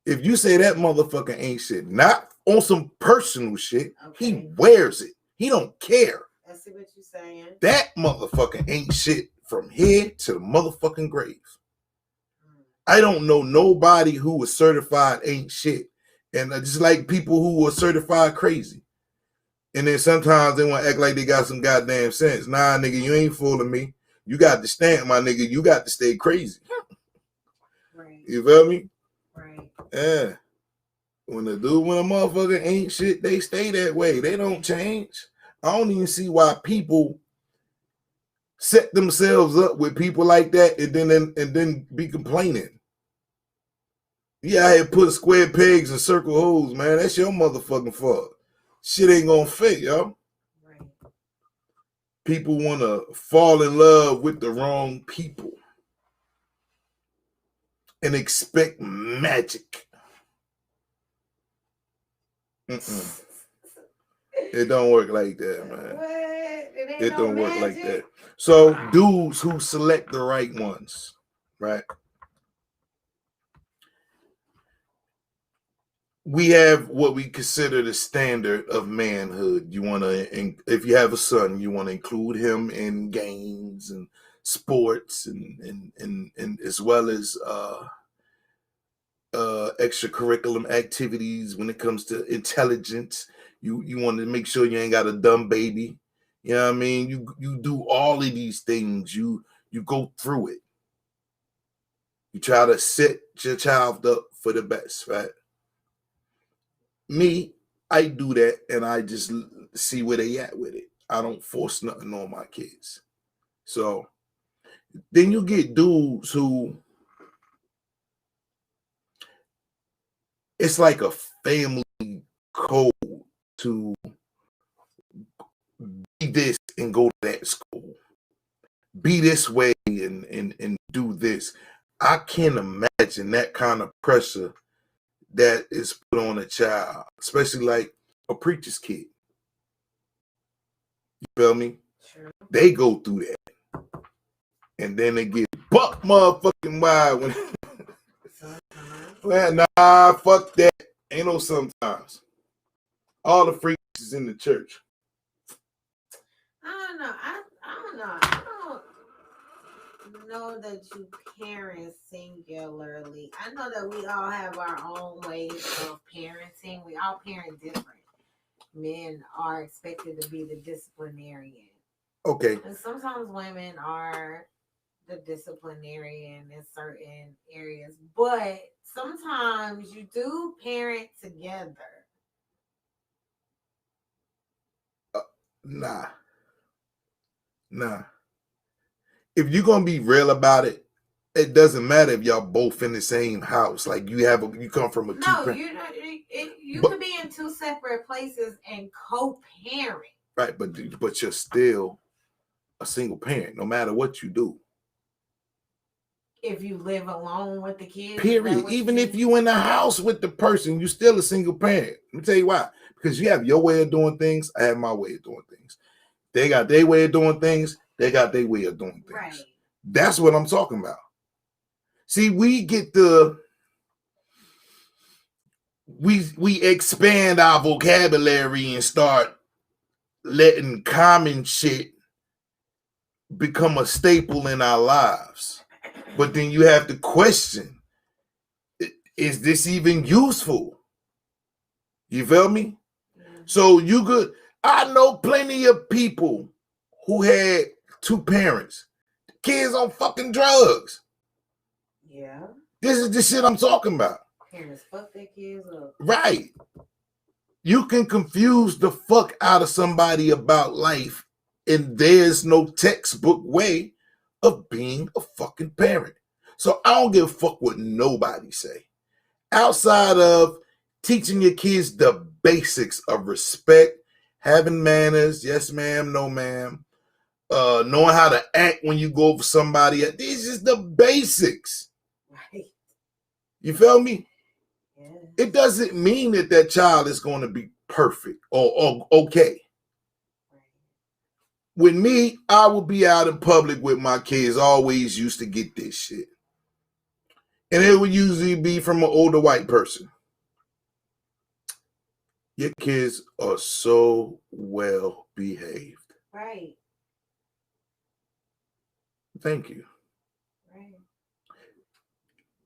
If you say that motherfucker ain't shit, not on some personal shit, okay. He wears it. He don't care. I see what you're saying. That motherfucker ain't shit from here to the motherfucking grave. I don't know nobody who was certified ain't shit. And just like people who were certified crazy. And then sometimes they want to act like they got some goddamn sense. Nah, nigga, you ain't fooling me. You got to stand, my nigga. You got to stay crazy. Right. You feel me? Right. Yeah. When a motherfucker ain't shit, they stay that way. They don't change. I don't even see why people set themselves up with people like that and then be complaining. Yeah, I had put square pegs and circle holes, man. That's your motherfucking fault. Shit ain't gonna fit, yo. Right. People want to fall in love with the wrong people and expect magic. It don't work like that, man. What? It don't work like that. So dudes who select the right ones, right? We have what we consider the standard of manhood. You want to, if you have a son, you want to include him in games and sports and as well as extracurriculum activities. When it comes to intelligence, you want to make sure you ain't got a dumb baby. You know what I mean? You do all of these things. You go through it. You try to set your child up for the best, right? Me, I do that and I just see where they at with it. I don't force nothing on my kids. So then you get dudes who it's like a family code to be this and go to that school. Be this way and do this. I can't imagine that kind of pressure that is put on a child, especially like a preacher's kid. You feel me? Sure. They go through that. And then they get buck motherfucking wild when well, nah, fuck that. Ain't no sometimes. All the freaks is in the church. I don't know. I don't know. I don't know that you parent singularly. I know that we all have our own ways of parenting. We all parent different. Men are expected to be the disciplinarian. Okay. And sometimes women are the disciplinarian in certain areas. But sometimes you do parent together. Nah. If you're gonna be real about it, it doesn't matter if y'all both in the same house. Like you come from a two. No, you could be in two separate places and co-parent. Right, but you're still a single parent, no matter what you do. If you live alone with the kids. Period. Even if you in the house with the person, you still a single parent. Let me tell you why. Because you have your way of doing things. I have my way of doing things. They got their way of doing things. They got their way of doing things. Right. That's what I'm talking about. See, we expand our vocabulary and start letting common shit become a staple in our lives. But then you have to question, is this even useful? You feel me? So you could, I know plenty of people who had two parents, kids on fucking drugs. Yeah. This is the shit I'm talking about. Parents fuck their kids up. Right. You can confuse the fuck out of somebody about life, and there's no textbook way of being a fucking parent. So I don't give a fuck what nobody say. Outside of teaching your kids the basics of respect, having manners, yes ma'am, no ma'am, knowing how to act when you go over somebody. These is the basics. Right. You feel me? Yeah. It doesn't mean that that child is going to be perfect or okay. Right. With me, I will be out in public with my kids. Always used to get this shit. And it would usually be from an older white person. Your kids are so well behaved. Right. Thank you. Right.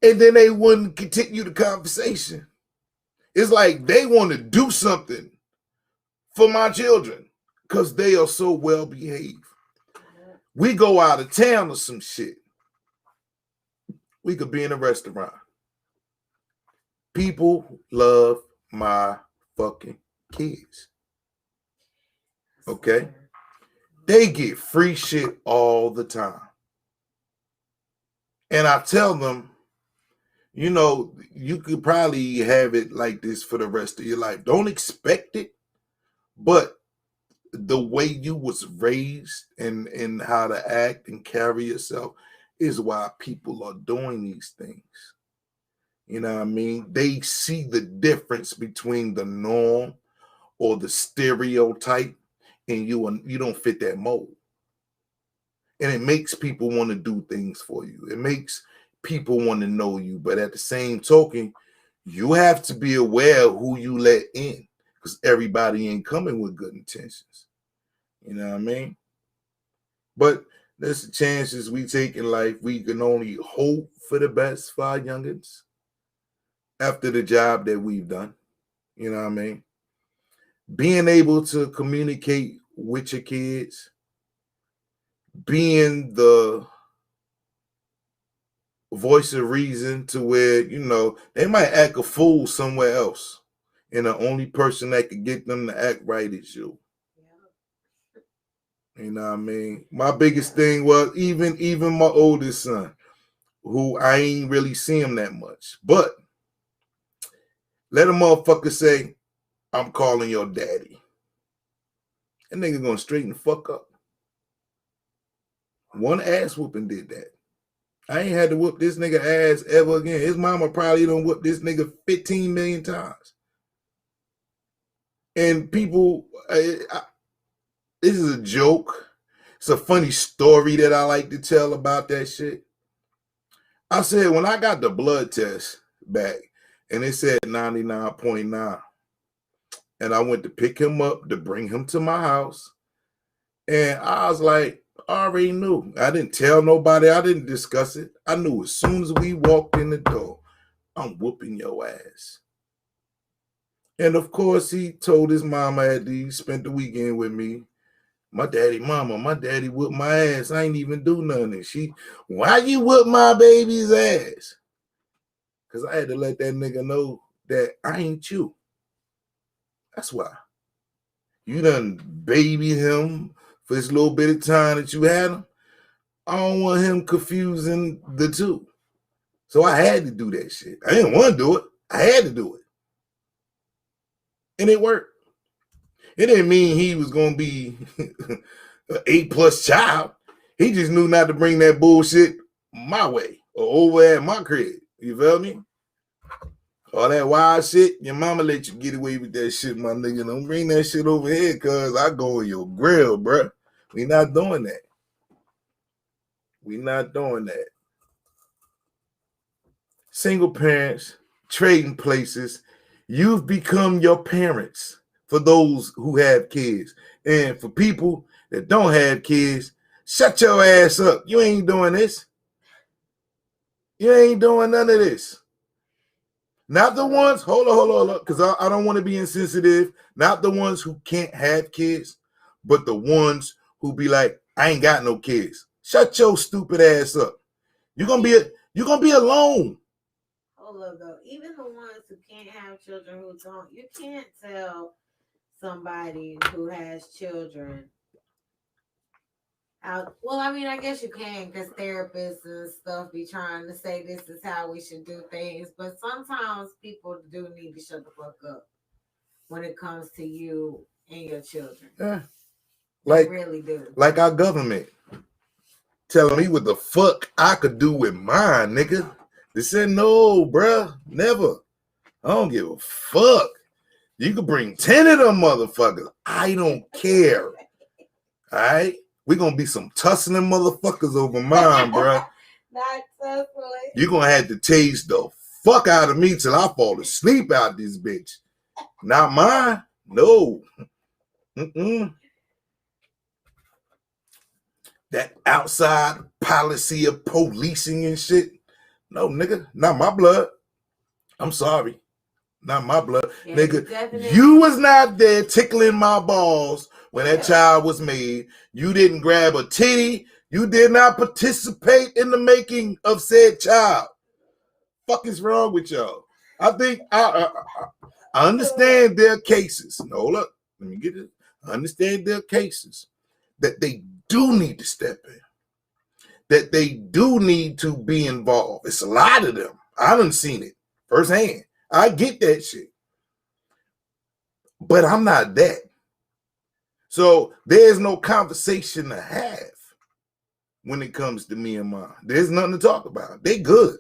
And then they wouldn't continue the conversation. It's like they want to do something for my children because they are so well behaved. We go out of town or some shit. We could be in a restaurant. People love my fucking kids. Okay? They get free shit all the time. And I tell them, you know, you could probably have it like this for the rest of your life. Don't expect it, but the way you was raised and how to act and carry yourself is why people are doing these things. You know what I mean? They see the difference between the norm or the stereotype, and you don't fit that mold. And it makes people want to do things for you. It makes people want to know you. But at the same token, you have to be aware of who you let in, because everybody ain't coming with good intentions. You know what I mean? But there's the chances we take in life. We can only hope for the best for our youngins after the job that we've done. You know what I mean? Being able to communicate with your kids, being the voice of reason to where, you know, they might act a fool somewhere else, and the only person that could get them to act right is you. You know what I mean? My biggest thing was even my oldest son, who I ain't really see him that much, but let a motherfucker say, I'm calling your daddy. That nigga gonna straighten the fuck up. One ass whooping did that. I ain't had to whoop this nigga ass ever again. His mama probably done whooped this nigga 15 million times. And people, this is a joke. It's a funny story that I like to tell about that shit. I said, when I got the blood test back and it said 99.9, and I went to pick him up to bring him to my house, and I was like, I already knew. I didn't tell nobody. I didn't discuss it. I knew as soon as we walked in the door, I'm whooping your ass. And of course, he told his mama after he spent the weekend with me, my daddy whooped my ass. I ain't even do nothing. Why you whoop my baby's ass? Because I had to let that nigga know that I ain't you. That's why. You done baby him for this little bit of time that you had him. I don't want him confusing the two. So I had to do that shit. I didn't want to do it. I had to do it. And it worked. It didn't mean he was going to be an A+ child. He just knew not to bring that bullshit my way or over at my crib. You feel me? All that wild shit, your mama let you get away with that shit, my nigga. Don't bring that shit over here, cuz I go in your grill, bruh. We not doing that. We not doing that. Single parents, trading places. You've become your parents for those who have kids. And for people that don't have kids, shut your ass up. You ain't doing this. You ain't doing none of this. Not the ones, hold on, because I don't want to be insensitive. Not the ones who can't have kids, but the ones who be like, I ain't got no kids. Shut your stupid ass up. You're gonna be alone. Hold up though. Even the ones who can't have children who don't, you can't tell somebody who has children out. Well, I mean, I guess you can because therapists and stuff be trying to say this is how we should do things, but sometimes people do need to shut the fuck up when it comes to you and your children. Yeah. They really do. Like our government telling me what the fuck I could do with mine, nigga. They said no, bruh, never. I don't give a fuck. You could bring 10 of them motherfuckers. I don't care. All right? We're going to be some tussling motherfuckers over mine, bruh. Not tussling. You're going to have to tase the fuck out of me till I fall asleep out this bitch. Not mine. No. That outside policy of policing and shit. No, nigga. Not my blood. I'm sorry. Not my blood. Yeah, nigga, you was not there tickling my balls when that child was made. You didn't grab a titty. You did not participate in the making of said child. Fuck is wrong with y'all? I think I understand their cases. No, look, let me get it. I understand their cases that they do need to step in. That they do need to be involved. It's a lot of them. I done seen it firsthand. I get that shit. But I'm not that. So there's no conversation to have when it comes to me and mine. There's nothing to talk about. They good.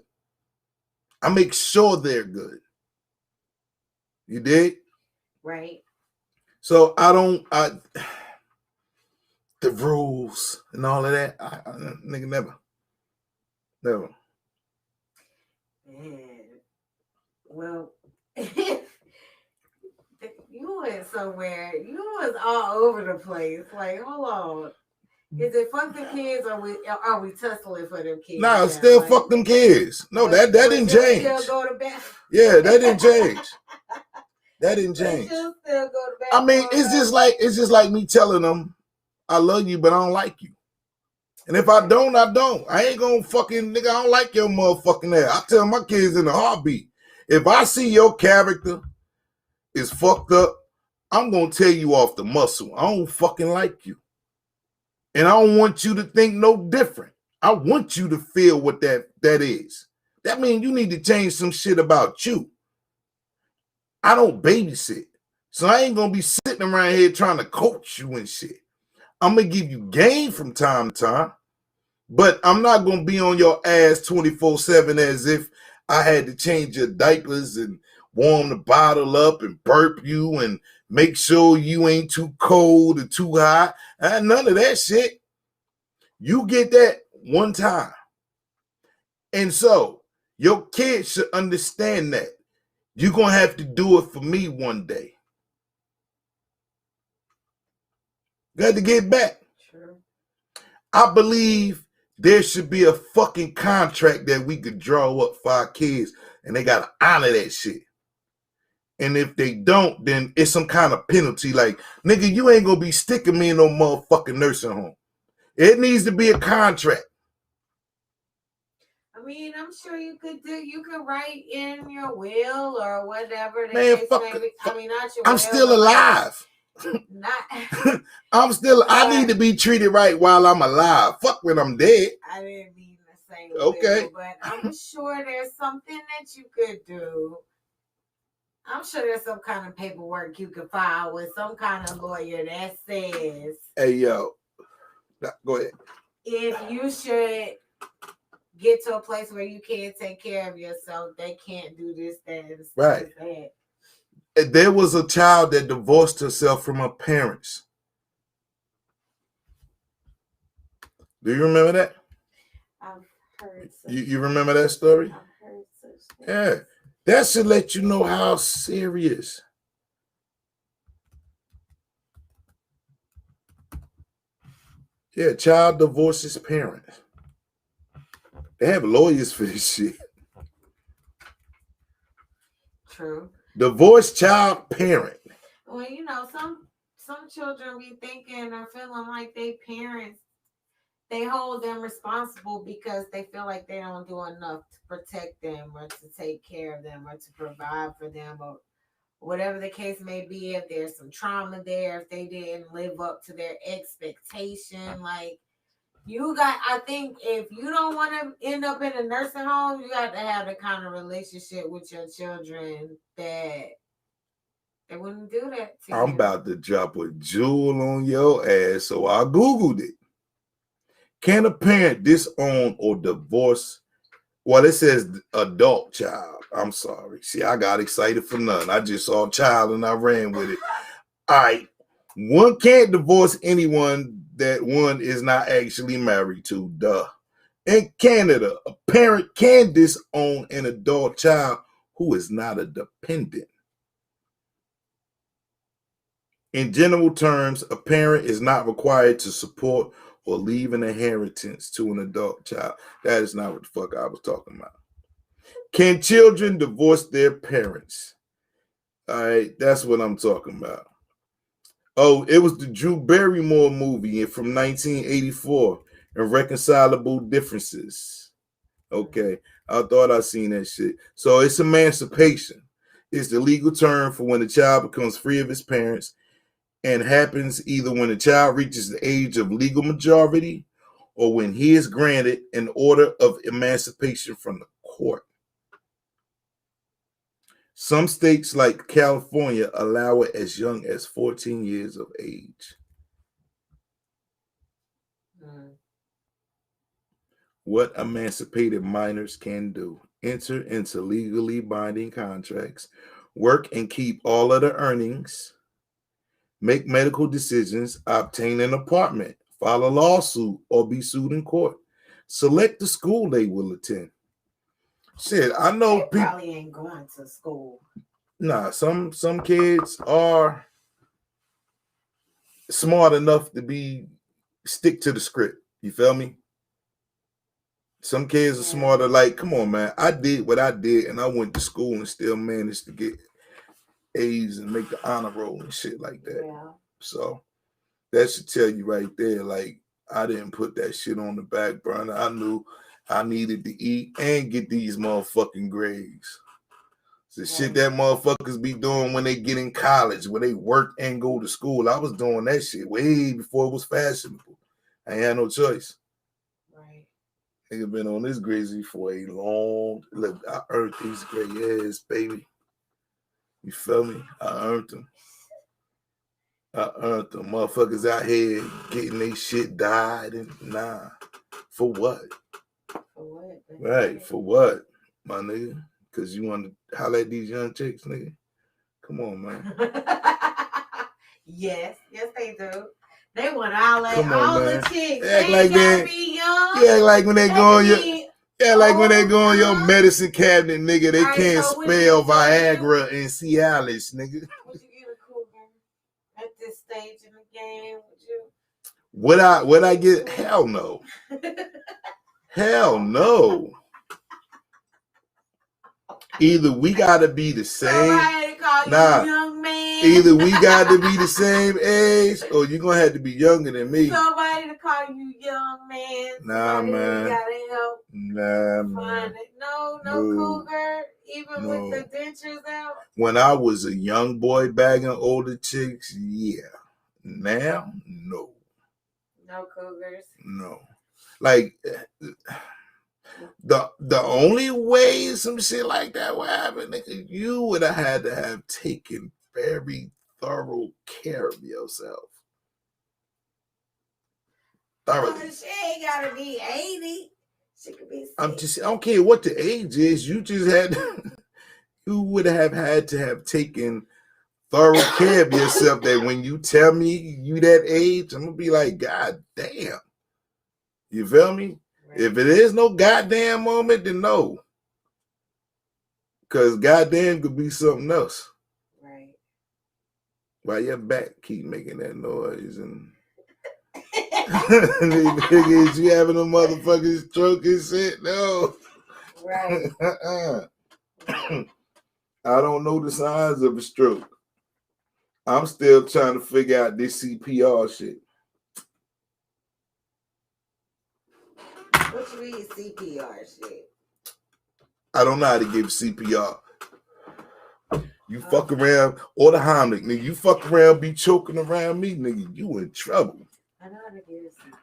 I make sure they're good. You dig? Right. So the rules and all of that, nigga, never. Man. Well, you went somewhere. You was all over the place. Like, hold on. Is it fuck the kids or are we tussling for them kids? Nah, still like, fuck them kids. No, that didn't change. Still go to bed. Yeah, that didn't change. That didn't change. Still go to bed. I mean, it's just like me telling them I love you, but I don't like you. And if I don't, I don't. I ain't gonna fucking nigga. I don't like your motherfucking ass. I tell my kids in a heartbeat. If I see your character is fucked up, I'm gonna tell you off the muscle. I don't fucking like you. And I don't want you to think no different. I want you to feel what that is. That means you need to change some shit about you. I don't babysit. So I ain't gonna be sitting around here trying to coach you and shit. I'm gonna give you game from time to time, but I'm not gonna be on your ass 24/7 as if I had to change your diapers and warm the bottle up and burp you and make sure you ain't too cold or too hot. None of that shit. You get that one time. And so your kids should understand that. You're going to have to do it for me one day. Got to get back. Sure. I believe there should be a fucking contract that we could draw up for our kids, and they got to honor that shit. And if they don't, then it's some kind of penalty. Like, nigga, you ain't going to be sticking me in no motherfucking nursing home. It needs to be a contract. I mean, I'm sure you could write in your will or whatever. Man, fuck, I mean, not your will. I'm still alive. Not. I need to be treated right while I'm alive. Fuck when I'm dead. I didn't mean the same will, but I'm sure there's something that you could do. I'm sure there's some kind of paperwork you could file with some kind of lawyer that says, hey, yo, go ahead. If you should get to a place where you can't take care of yourself, they can't do this, that, and right. That. There was a child that divorced herself from her parents. Do you remember that? I've heard so. You remember that story? I've heard so. Yeah. That should let you know how serious. Yeah, child divorces parents. They have lawyers for this shit. True. Divorced child parent. Well, some children be thinking or feeling like they parents, they hold them responsible because they feel like they don't do enough to protect them or to take care of them or to provide for them or whatever the case may be. If there's some trauma there, if they didn't live up to their expectation, like I think if you don't want to end up in a nursing home, you got to have the kind of relationship with your children that they wouldn't do that to I'm you. about to drop a jewel on your ass, so I Googled it. Can a parent disown or divorce? Well, it says adult child. I'm sorry. See, I got excited for nothing. I just saw child and I ran with it. All right. One can't divorce anyone that one is not actually married to. Duh. In Canada, a parent can disown an adult child who is not a dependent. In general terms, a parent is not required to support or leave an inheritance to an adult child. That is not what the fuck I was talking about. Can children divorce their parents? All right, that's what I'm talking about. Oh, it was the Drew Barrymore movie from 1984, Irreconcilable Differences. Okay, I thought I seen that shit. So it's emancipation. It's the legal term for when a child becomes free of his parents and happens either when the child reaches the age of legal majority or when he is granted an order of emancipation from the court. Some states like California allow it as young as 14 years of age. What emancipated minors can do: enter into legally binding contracts, work and keep all of the earnings, make medical decisions, obtain an apartment, file a lawsuit, or be sued in court, select the school they will attend. Shit, I know people probably ain't going to school. Nah, some kids are smart enough to stick to the script. You feel me? Some kids are smarter. Like, come on, man. I did what I did, and I went to school and still managed to get A's and make the honor roll and shit like that. Yeah. So that should tell you right there. Like, I didn't put that shit on the back burner. I knew I needed to eat and get these motherfucking grades. The shit that motherfuckers be doing when they get in college, when they work and go to school. I was doing that shit way before it was fashionable. I ain't had no choice. Right. Nigga been on this grizzly for a long. Look, I earned these gray hairs, baby. You feel me? I earned them. Motherfuckers out here getting they shit dyed and nah. For what? For what? Right, for what, my nigga? Because you want to holler at these young chicks, nigga. Come on, man. Yes, they do. They want to holler at all the chicks. They act like gotta be young. Yeah, like when they go on when they go on your medicine cabinet, nigga, they can't spell Viagra and Cialis, nigga. Would you get a cougar at this stage in the game? Would you? Would I get? Hell no. Hell no. Either we gotta be the same. Young man. Either we got to be the same age, or you're gonna have to be younger than me. Somebody to call you young man. Nah, man. Gotta help. Nah, man. No cougar. Even with the dentures out. When I was a young boy bagging older chicks, yeah. Now, no. No cougars. No. Like the only way some shit like that would happen, nigga, you would have had to have taken very thorough care of yourself. Thoroughly. She ain't gotta be 80. She could be 60. I don't care what the age is. You just had you would have had to have taken thorough care of yourself that when you tell me you that age, I'm gonna be like, God damn. You feel me? Right. If it is no goddamn moment, then no. Because goddamn could be something else. Right. Why your back keep making that noise and niggas, you having a motherfucking stroke and shit? No. Right. I don't know the signs of a stroke. I'm still trying to figure out this CPR shit. What you mean CPR shit? I don't know how to give CPR. You fuck around, or the Heimlich, nigga. You fuck around, be choking around me, nigga. You in trouble. I know how to give CPR.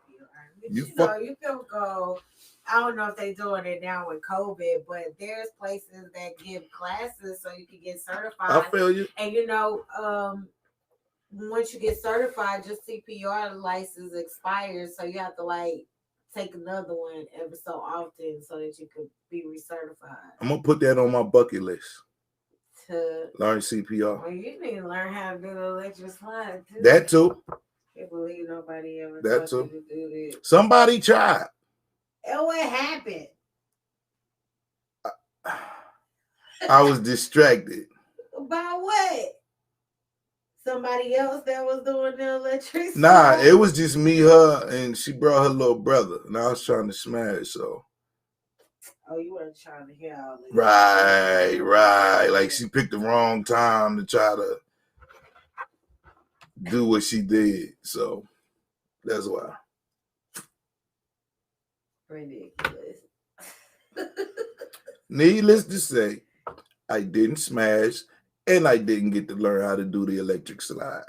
You know, you can go. I don't know if they're doing it now with COVID, but there's places that give classes so you can get certified. I feel you. And you know, once you get certified, your CPR license expires, so you have to like take another one every so often so that you could be recertified. I'm gonna put that on my bucket list. To learn CPR. Well, you need to learn how to do the electric slide too. That too. Can't believe nobody ever that taught too. you to do that. Somebody tried. And what happened? I was distracted. By what? Somebody else that was doing the electric slide? Nah, it was just me, her, and she brought her little brother, and I was trying to smash, so. Oh, you weren't trying to hear all this. Right. Like she picked the wrong time to try to do what she did, so that's why. Ridiculous. Needless to say, I didn't smash, and I didn't get to learn how to do the electric slide.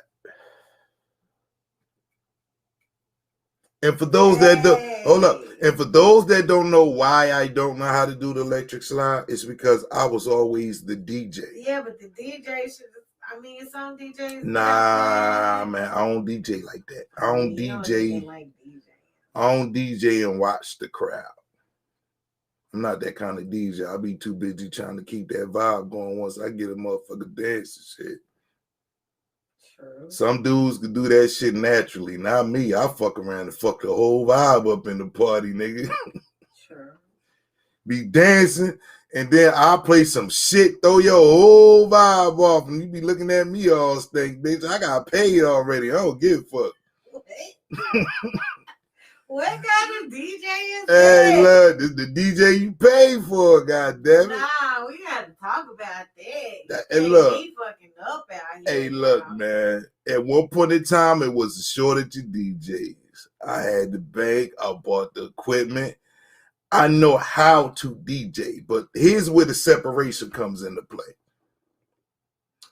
And for those that don't, hold up. And for those that don't know why I don't know how to do the electric slide, it's because I was always the DJ. Yeah, but the DJ should. I mean, some DJs. Nah, man, I don't DJ like that. I don't DJ. Like DJ. I don't DJ and watch the crowd. I'm not that kind of DJ. I'll be too busy trying to keep that vibe going once I get a motherfucker dance and shit. True. Some dudes can do that shit naturally. Not me. I fuck around and fuck the whole vibe up in the party, nigga. Sure. Be dancing, and then I'll play some shit, throw your whole vibe off, and you be looking at me all stink, bitch. I got paid already. I don't give a fuck. What kind of DJ is that? Hey, look, this the DJ you paid for, goddammit. Nah, we gotta talk about that. Hey, look. He fucking up out here. Hey, look, man. At one point in time, it was a shortage of DJs. I had the bank. I bought the equipment. I know how to DJ, but here's where the separation comes into play.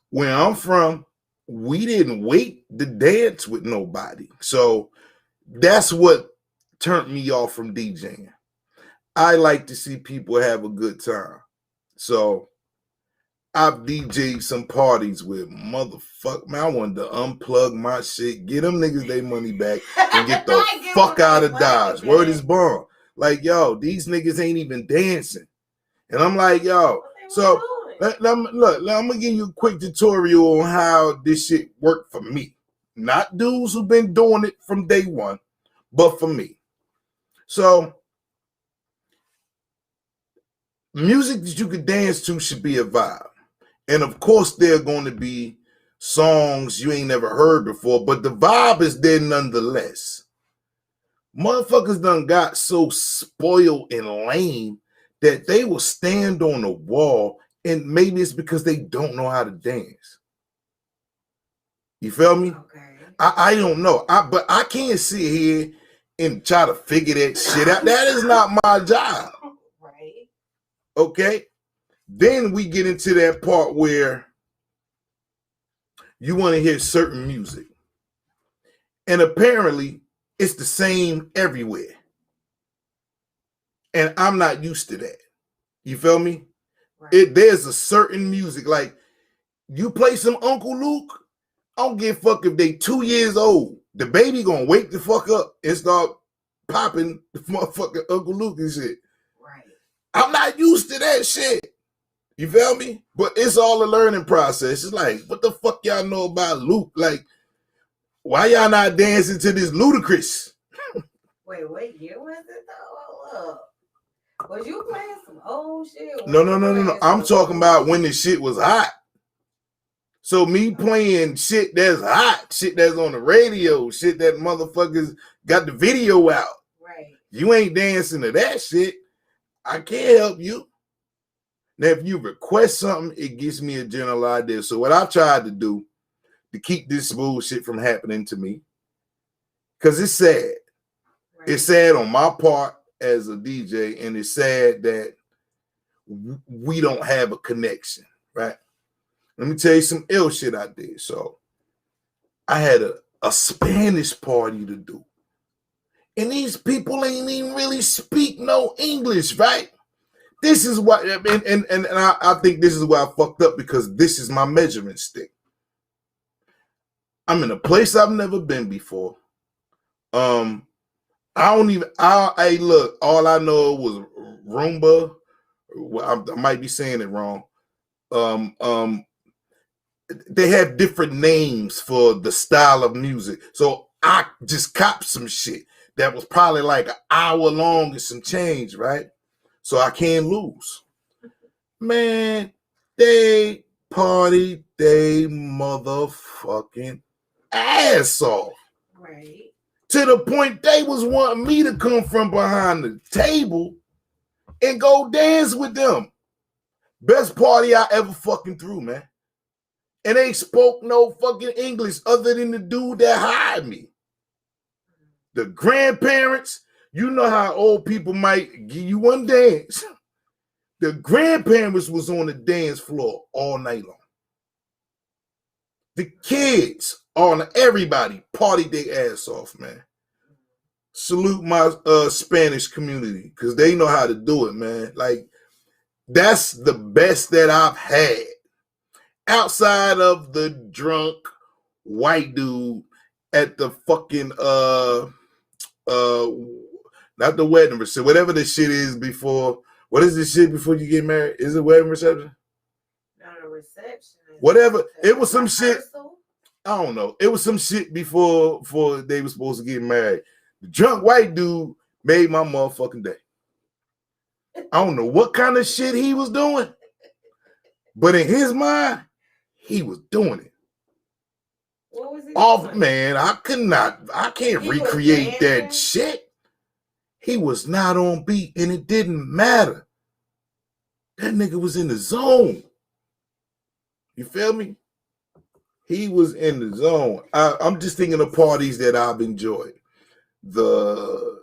Where I'm from, we didn't wait to dance with nobody. So that's what turned me off from DJing. I like to see people have a good time. So I've DJ'd some parties with motherfucker. Man, I wanted to unplug my shit, get them niggas their money back, and get the fuck out of Dodge. Word is born. Like, yo, these niggas ain't even dancing. And I'm like, yo, so look, I'm gonna give you a quick tutorial on how this shit worked for me. Not dudes who've been doing it from day one, but for me. So music that you can dance to should be a vibe. And of course, there are going to be songs you ain't never heard before, but the vibe is there nonetheless. Motherfuckers done got so spoiled and lame that they will stand on the wall, and maybe it's because they don't know how to dance. You feel me? Okay. I don't know. But I can't sit here and try to figure that shit out. That is not my job. Right. Okay? Then we get into that part where you want to hear certain music. And apparently, it's the same everywhere. And I'm not used to that. You feel me? Right. There's a certain music. Like, you play some Uncle Luke, I don't give a fuck if they 2 years old. The baby gonna wake the fuck up and start popping the motherfucking Uncle Luke and shit. Right. I'm not used to that shit. You feel me? But it's all a learning process. It's like, what the fuck y'all know about Luke? Like, why y'all not dancing to this Ludacris? Wait, what year was it though? Hold up. Was you playing some old shit? No. I'm talking about when the shit was hot. So me playing shit that's hot, shit that's on the radio, shit that motherfuckers got the video out. Right. You ain't dancing to that shit. I can't help you. Now, if you request something, it gives me a general idea. So what I've tried to do to keep this bullshit from happening to me, because it's sad. Right. It's sad on my part as a DJ, and it's sad that we don't have a connection, right? Let me tell you some ill shit I did. So I had a Spanish party to do. And these people ain't even really speak no English, right? This is what, and I think this is why I fucked up, because this is my measuring stick. I'm in a place I've never been before. Hey, look, all I know was Roomba. I might be saying it wrong. They have different names for the style of music. So I just copped some shit that was probably like an hour long and some change, right? So I can't lose. Man, they party they motherfucking ass off. Right. To the point they was wanting me to come from behind the table and go dance with them. Best party I ever fucking threw, man. And they spoke no fucking English other than the dude that hired me. The grandparents, you know how old people might give you one dance. The grandparents was on the dance floor all night long. The kids, everybody partied their ass off, man. Salute my Spanish community, because they know how to do it, man. Like, that's the best that I've had. Outside of the drunk white dude at the fucking not the wedding reception, whatever the shit is before. What is this shit before you get married? Is it wedding reception? Not a reception. Whatever. It was some shit. I don't know. It was some shit before they were supposed to get married. The drunk white dude made my motherfucking day. I don't know what kind of shit he was doing, but in his mind, he was doing it. What was he doing? Man, I can't recreate that shit. He was not on beat, and it didn't matter. That nigga was in the zone. You feel me? He was in the zone. I'm just thinking of parties that I've enjoyed. The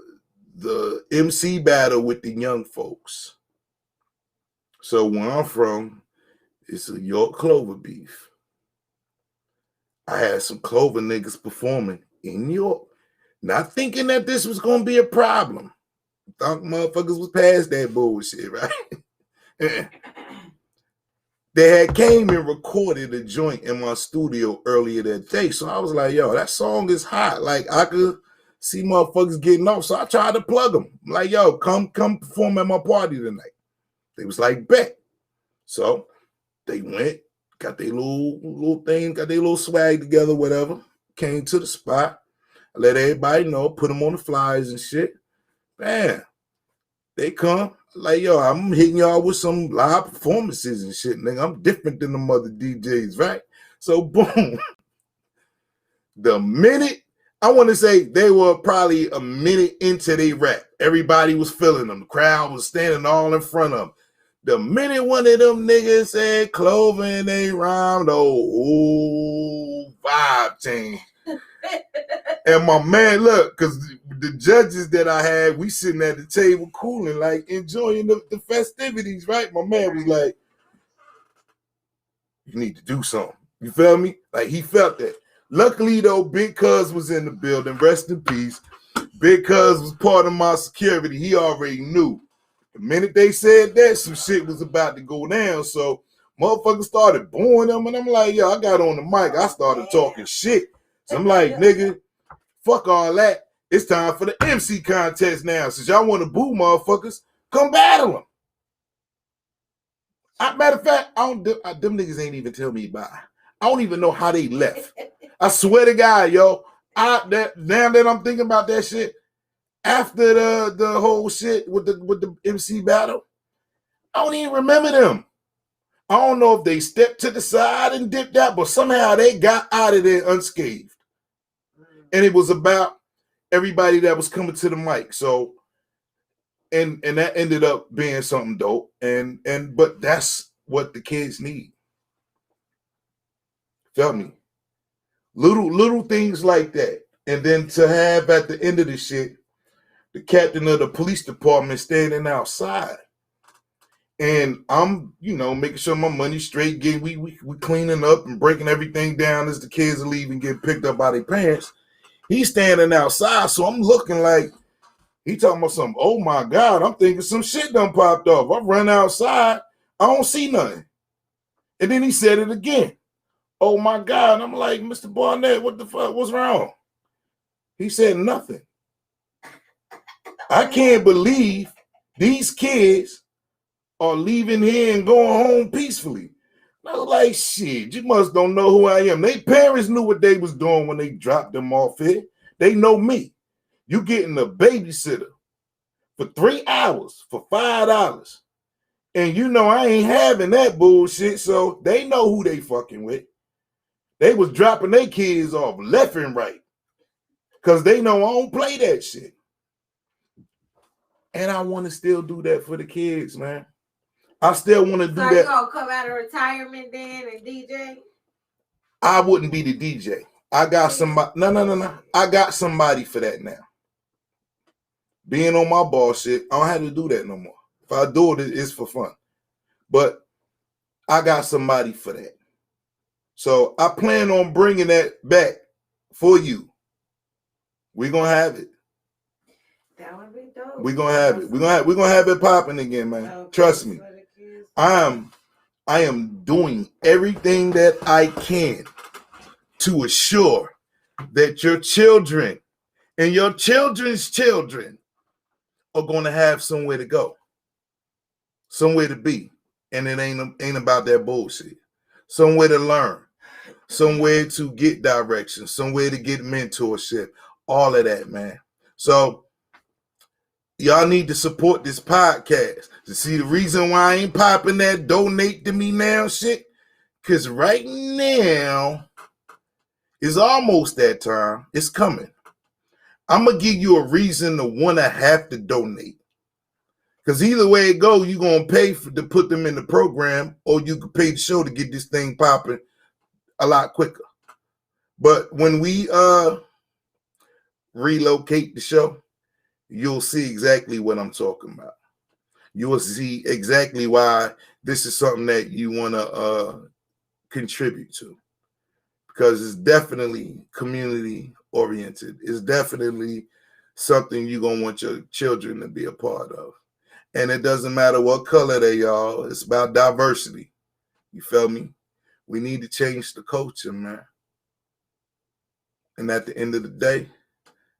MC battle with the young folks. So where I'm from, it's a York Clover beef. I had some Clover niggas performing in York, not thinking that this was going to be a problem. Thought motherfuckers was past that bullshit, right? They had came and recorded a joint in my studio earlier that day. So I was like, yo, that song is hot. Like, I could see motherfuckers getting off. So I tried to plug them. I'm like, yo, come perform at my party tonight. They was like, bet. So they went, got their little thing, got their little swag together, whatever. Came to the spot. I let everybody know, put them on the flyers and shit. Man, they come. Like, yo, I'm hitting y'all with some live performances and shit, nigga. I'm different than them other DJs, right? So, boom. The minute, I want to say they were probably a minute into their rap. Everybody was feeling them. The crowd was standing all in front of them. The minute one of them niggas said Clover and they rhymed, oh, vibe changed. And my man, look, because the judges that I had, we sitting at the table cooling, like enjoying the festivities, right? My man was like, you need to do something. You feel me? Like, he felt that. Luckily, though, Big Cuz was in the building. Rest in peace. Big Cuz was part of my security. He already knew. The minute they said that, some shit was about to go down. So motherfuckers started booing them. And I'm like, yo, I got on the mic. I started talking shit. So I'm like, nigga, fuck all that. It's time for the MC contest now. Since y'all want to boo motherfuckers, come battle them. Matter of fact, them niggas ain't even tell me bye. I don't even know how they left. I swear to God, yo. Now that I'm thinking about that shit, after the whole shit with the MC battle, I don't even remember them. I don't know if they stepped to the side and dipped out, but somehow they got out of there unscathed. And it was about everybody that was coming to the mic. So and that ended up being something dope. But that's what the kids need. Felt me? Little things like that. And then to have at the end of the shit, the captain of the police department standing outside. And I'm, making sure my money's straight, we cleaning up and breaking everything down as the kids are leaving, getting picked up by their parents. He's standing outside, so I'm looking like he talking about something. Oh my God, I'm thinking some shit done popped off. I run outside, I don't see nothing. And then he said it again. Oh my God. And I'm like, Mr. Barnett, what the fuck? What's wrong? He said nothing. I can't believe these kids are leaving here and going home peacefully. I was like, shit, you must don't know who I am. Their parents knew what they was doing when they dropped them off here. They know me. You getting a babysitter for 3 hours for $5. And I ain't having that bullshit, so they know who they fucking with. They was dropping their kids off left and right because they know I don't play that shit. And I want to still do that for the kids, man. I still want to do that. So you gonna come out of retirement then and DJ? I wouldn't be the DJ. I got somebody. No. I got somebody for that now. Being on my ball shit, I don't have to do that no more. If I do it, it's for fun. But I got somebody for that. So I plan on bringing that back for you. We're gonna have it. That would be dope. We're gonna have it. We're gonna have it popping again, man. Okay, trust me. I am doing everything that I can to assure that your children and your children's children are gonna have somewhere to go, somewhere to be, and it ain't about that bullshit. Somewhere to learn, somewhere to get direction, somewhere to get mentorship, all of that, man. So y'all need to support this podcast. To see the reason why I ain't popping that donate to me now shit, because right now it's almost that time. It's coming. I'm going to give you a reason to want to have to donate. Because either way it go, you're going to pay to put them in the program, or you can pay the show to get this thing popping a lot quicker. But when we relocate the show, you'll see exactly what I'm talking about. You will see exactly why this is something that you want to contribute to, because it's definitely community oriented. It's definitely something you're going to want your children to be a part of. And it doesn't matter what color they are. It's about diversity. You feel me? We need to change the culture, man. And at the end of the day,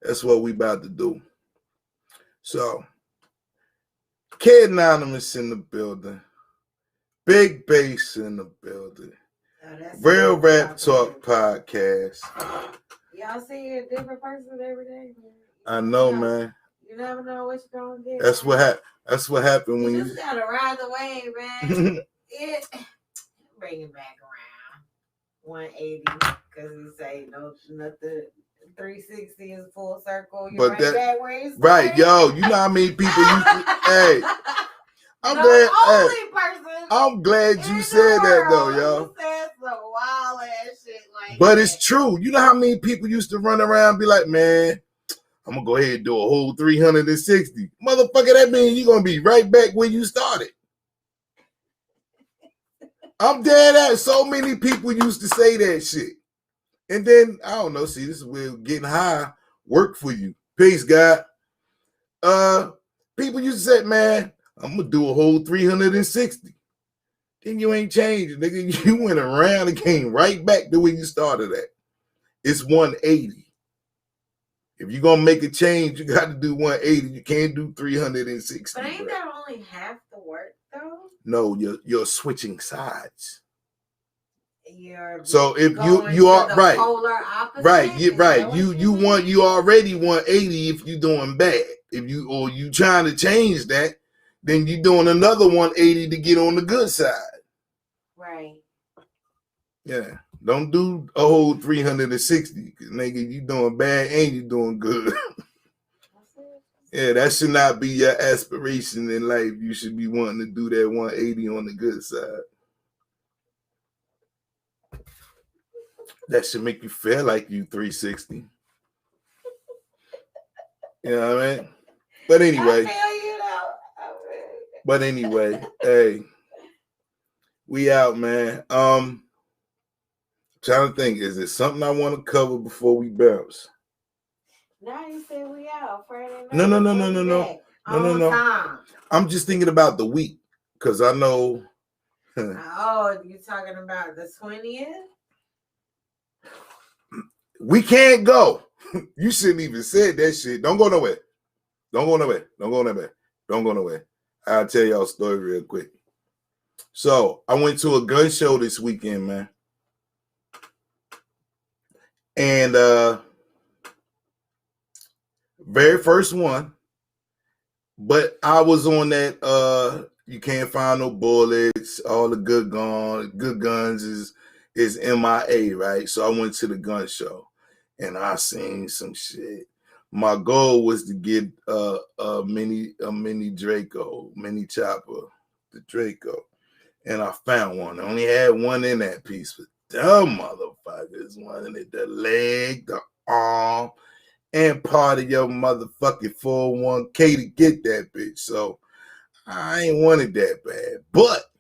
that's what we about to do. So, Kid Anonymous in the building. Big Bass in the building. Real Rap Talk Podcast. Y'all see a different person every day. I know, man. You never know what you're gonna get. That's what happened when you just gotta ride the wave, man. Bring it back around 180, because we say nothing. 360 is full circle. You're but right back where you right, yo, you know how many people used to, hey, I'm glad you said that though, yo. Said some wild ass shit like but that. It's true. You know how many people used to run around and be like, man, I'm gonna go ahead and do a whole 360. Motherfucker, that means you're gonna be right back where you started. I'm dead at. So many people used to say that shit. And then, I don't know, see, this is where getting high work for you. Peace, God. People used to say, man, I'm going to do a whole 360. Then you ain't changed, nigga. You went around and came right back to where you started at. It's 180. If you're going to make a change, you got to do 180. You can't do 360. But ain't that only half the work, though? No, you're switching sides. So if you are right, you already 180 if you're doing bad. If you trying to change that, then you're doing another 180 to get on the good side. Right. Yeah. Don't do a whole 360, because nigga, you doing bad and you doing good. Yeah, that should not be your aspiration in life. You should be wanting to do that 180 on the good side. That should make you feel like you 360. You know what I mean? But anyway. I feel you though. But anyway, hey, we out, man. Trying to think, is it something I want to cover before we bounce? Now you say we out Friday night. No. Time. I'm just thinking about the week because I know. Oh, you talking about the 20th? We can't go. You shouldn't even said that shit. Don't go nowhere. Don't go nowhere. Don't go nowhere. Don't go nowhere. I'll tell y'all a story real quick. So I went to a gun show this weekend, man. And very first one. But I was on that you can't find no bullets, all the good guns is MIA, right? So I went to the gun show and I seen some shit. My goal was to get a mini Draco, mini chopper, the Draco. And I found one. I only had one in that piece, but dumb motherfuckers wanted the leg, the arm, and part of your motherfucking 401k to get that bitch. So I ain't wanted that bad. But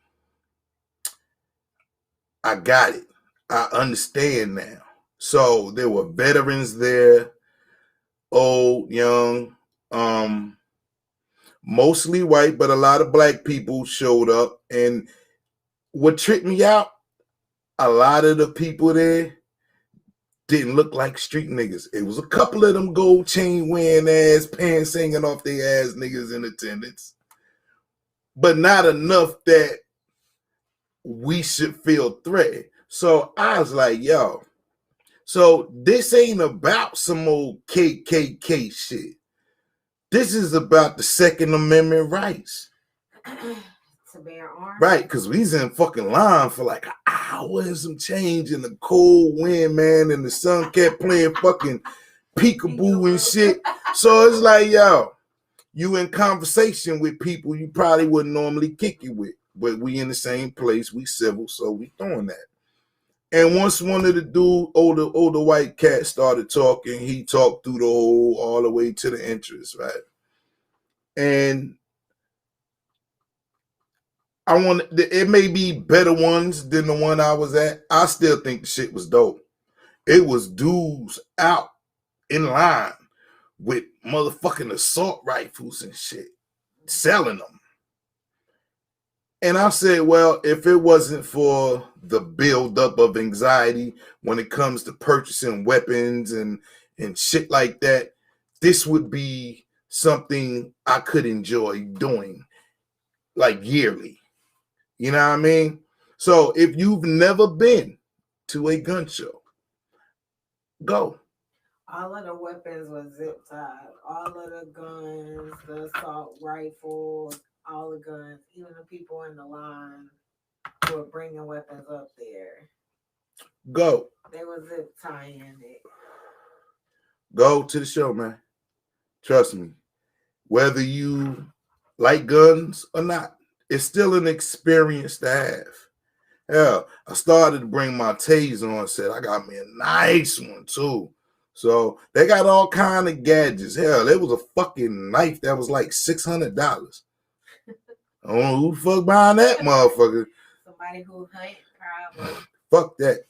I got it. I understand now. So there were veterans there, old, young, mostly white, but a lot of black people showed up. And what tripped me out, a lot of the people there didn't look like street niggas. It was a couple of them gold chain wearing ass, pants hanging off their ass niggas in attendance. But not enough that we should feel threatened. So I was like, yo, so this ain't about some old KKK shit. This is about the Second Amendment rights. To bear arms. Right, because we was in fucking line for like an hour and some change in the cold wind, man, and the sun kept playing fucking peekaboo and shit. So it's like, yo, you in conversation with people you probably wouldn't normally kick you with, but we in the same place, we civil, so we doing that. And once one of the older white cats started talking, he talked through the whole, all the way to the entrance, right? And it may be better ones than the one I was at. I still think the shit was dope. It was dudes out in line with motherfucking assault rifles and shit, selling them. And I said, well, if it wasn't for the buildup of anxiety when it comes to purchasing weapons and shit like that, this would be something I could enjoy doing like yearly. You know what I mean? So if you've never been to a gun show, go. All of the weapons were zip tied. All of the guns, the assault rifles, all the guns, even the people in the line who were bringing weapons up there. Go. They were zip tying it. Go to the show, man. Trust me. Whether you like guns or not, it's still an experience to have. Hell, I started to bring my taser on, said I got me a nice one too. So they got all kind of gadgets. Hell, there was a fucking knife that was like $600. I don't know who the fuck buying that motherfucker. Somebody who hunt, probably. Fuck that.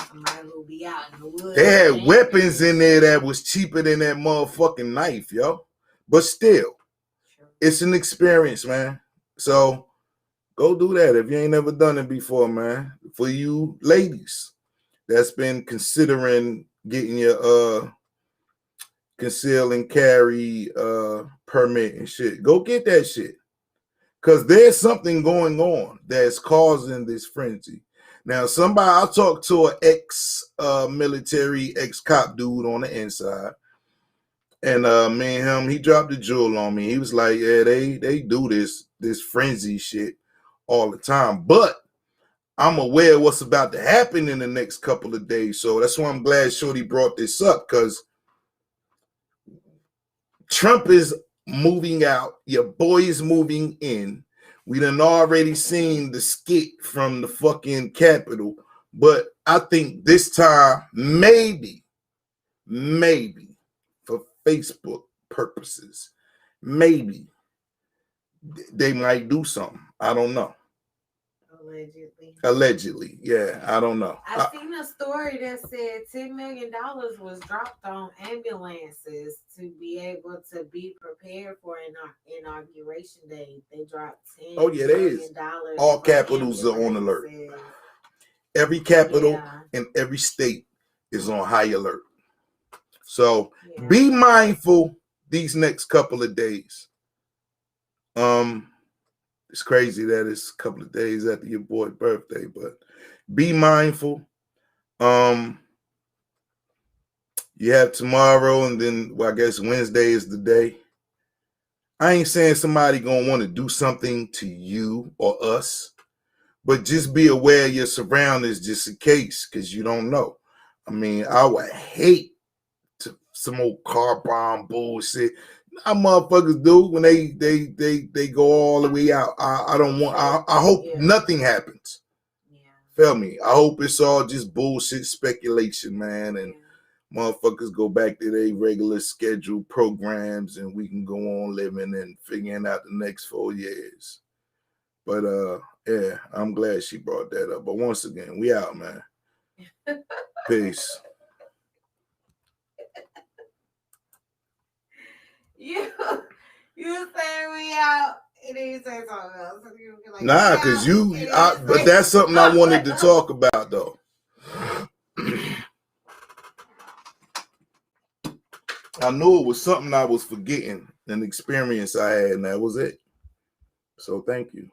Somebody who be out in the woods. They had weapons in there that was cheaper than that motherfucking knife, yo. But still, it's an experience, man. So go do that if you ain't never done it before, man. For you ladies that's been considering getting your conceal and carry permit and shit, go get that shit. Because there's something going on that's causing this frenzy. Now, I talked to an ex-military, ex-cop dude on the inside. And me and him, he dropped the jewel on me. He was like, yeah, they do this frenzy shit all the time. But I'm aware of what's about to happen in the next couple of days. So that's why I'm glad Shorty brought this up, because Trump is moving out. Your boy is moving in. We done already seen the skit from the fucking Capitol. But I think this time, maybe, for Facebook purposes, maybe they might do something. I don't know. Allegedly, yeah, I don't know. I seen a story that said $10 million was dropped on ambulances to be able to be prepared for inauguration day. They dropped $10 million. All capitals are on alert. Every capital in every state is on high alert. So be mindful these next couple of days. It's crazy that it's a couple of days after your boy's birthday, but be mindful. You have tomorrow, and then I guess Wednesday is the day. I ain't saying somebody gonna want to do something to you or us, but just be aware of your surroundings just in case, because you don't know. I mean, I would hate some old car bomb bullshit. How motherfuckers do when they go all the way out. I don't want. I hope nothing happens. Feel me? I hope it's all just bullshit speculation, man, and motherfuckers go back to their regular scheduled programs, and we can go on living and figuring out the next 4 years. But yeah, I'm glad she brought that up. But once again, we out, man. Peace. You say we out. And then you say something else. Like, nah, because but that's something I wanted to talk about, though. I knew it was something I was forgetting, an experience I had, and that was it. So thank you.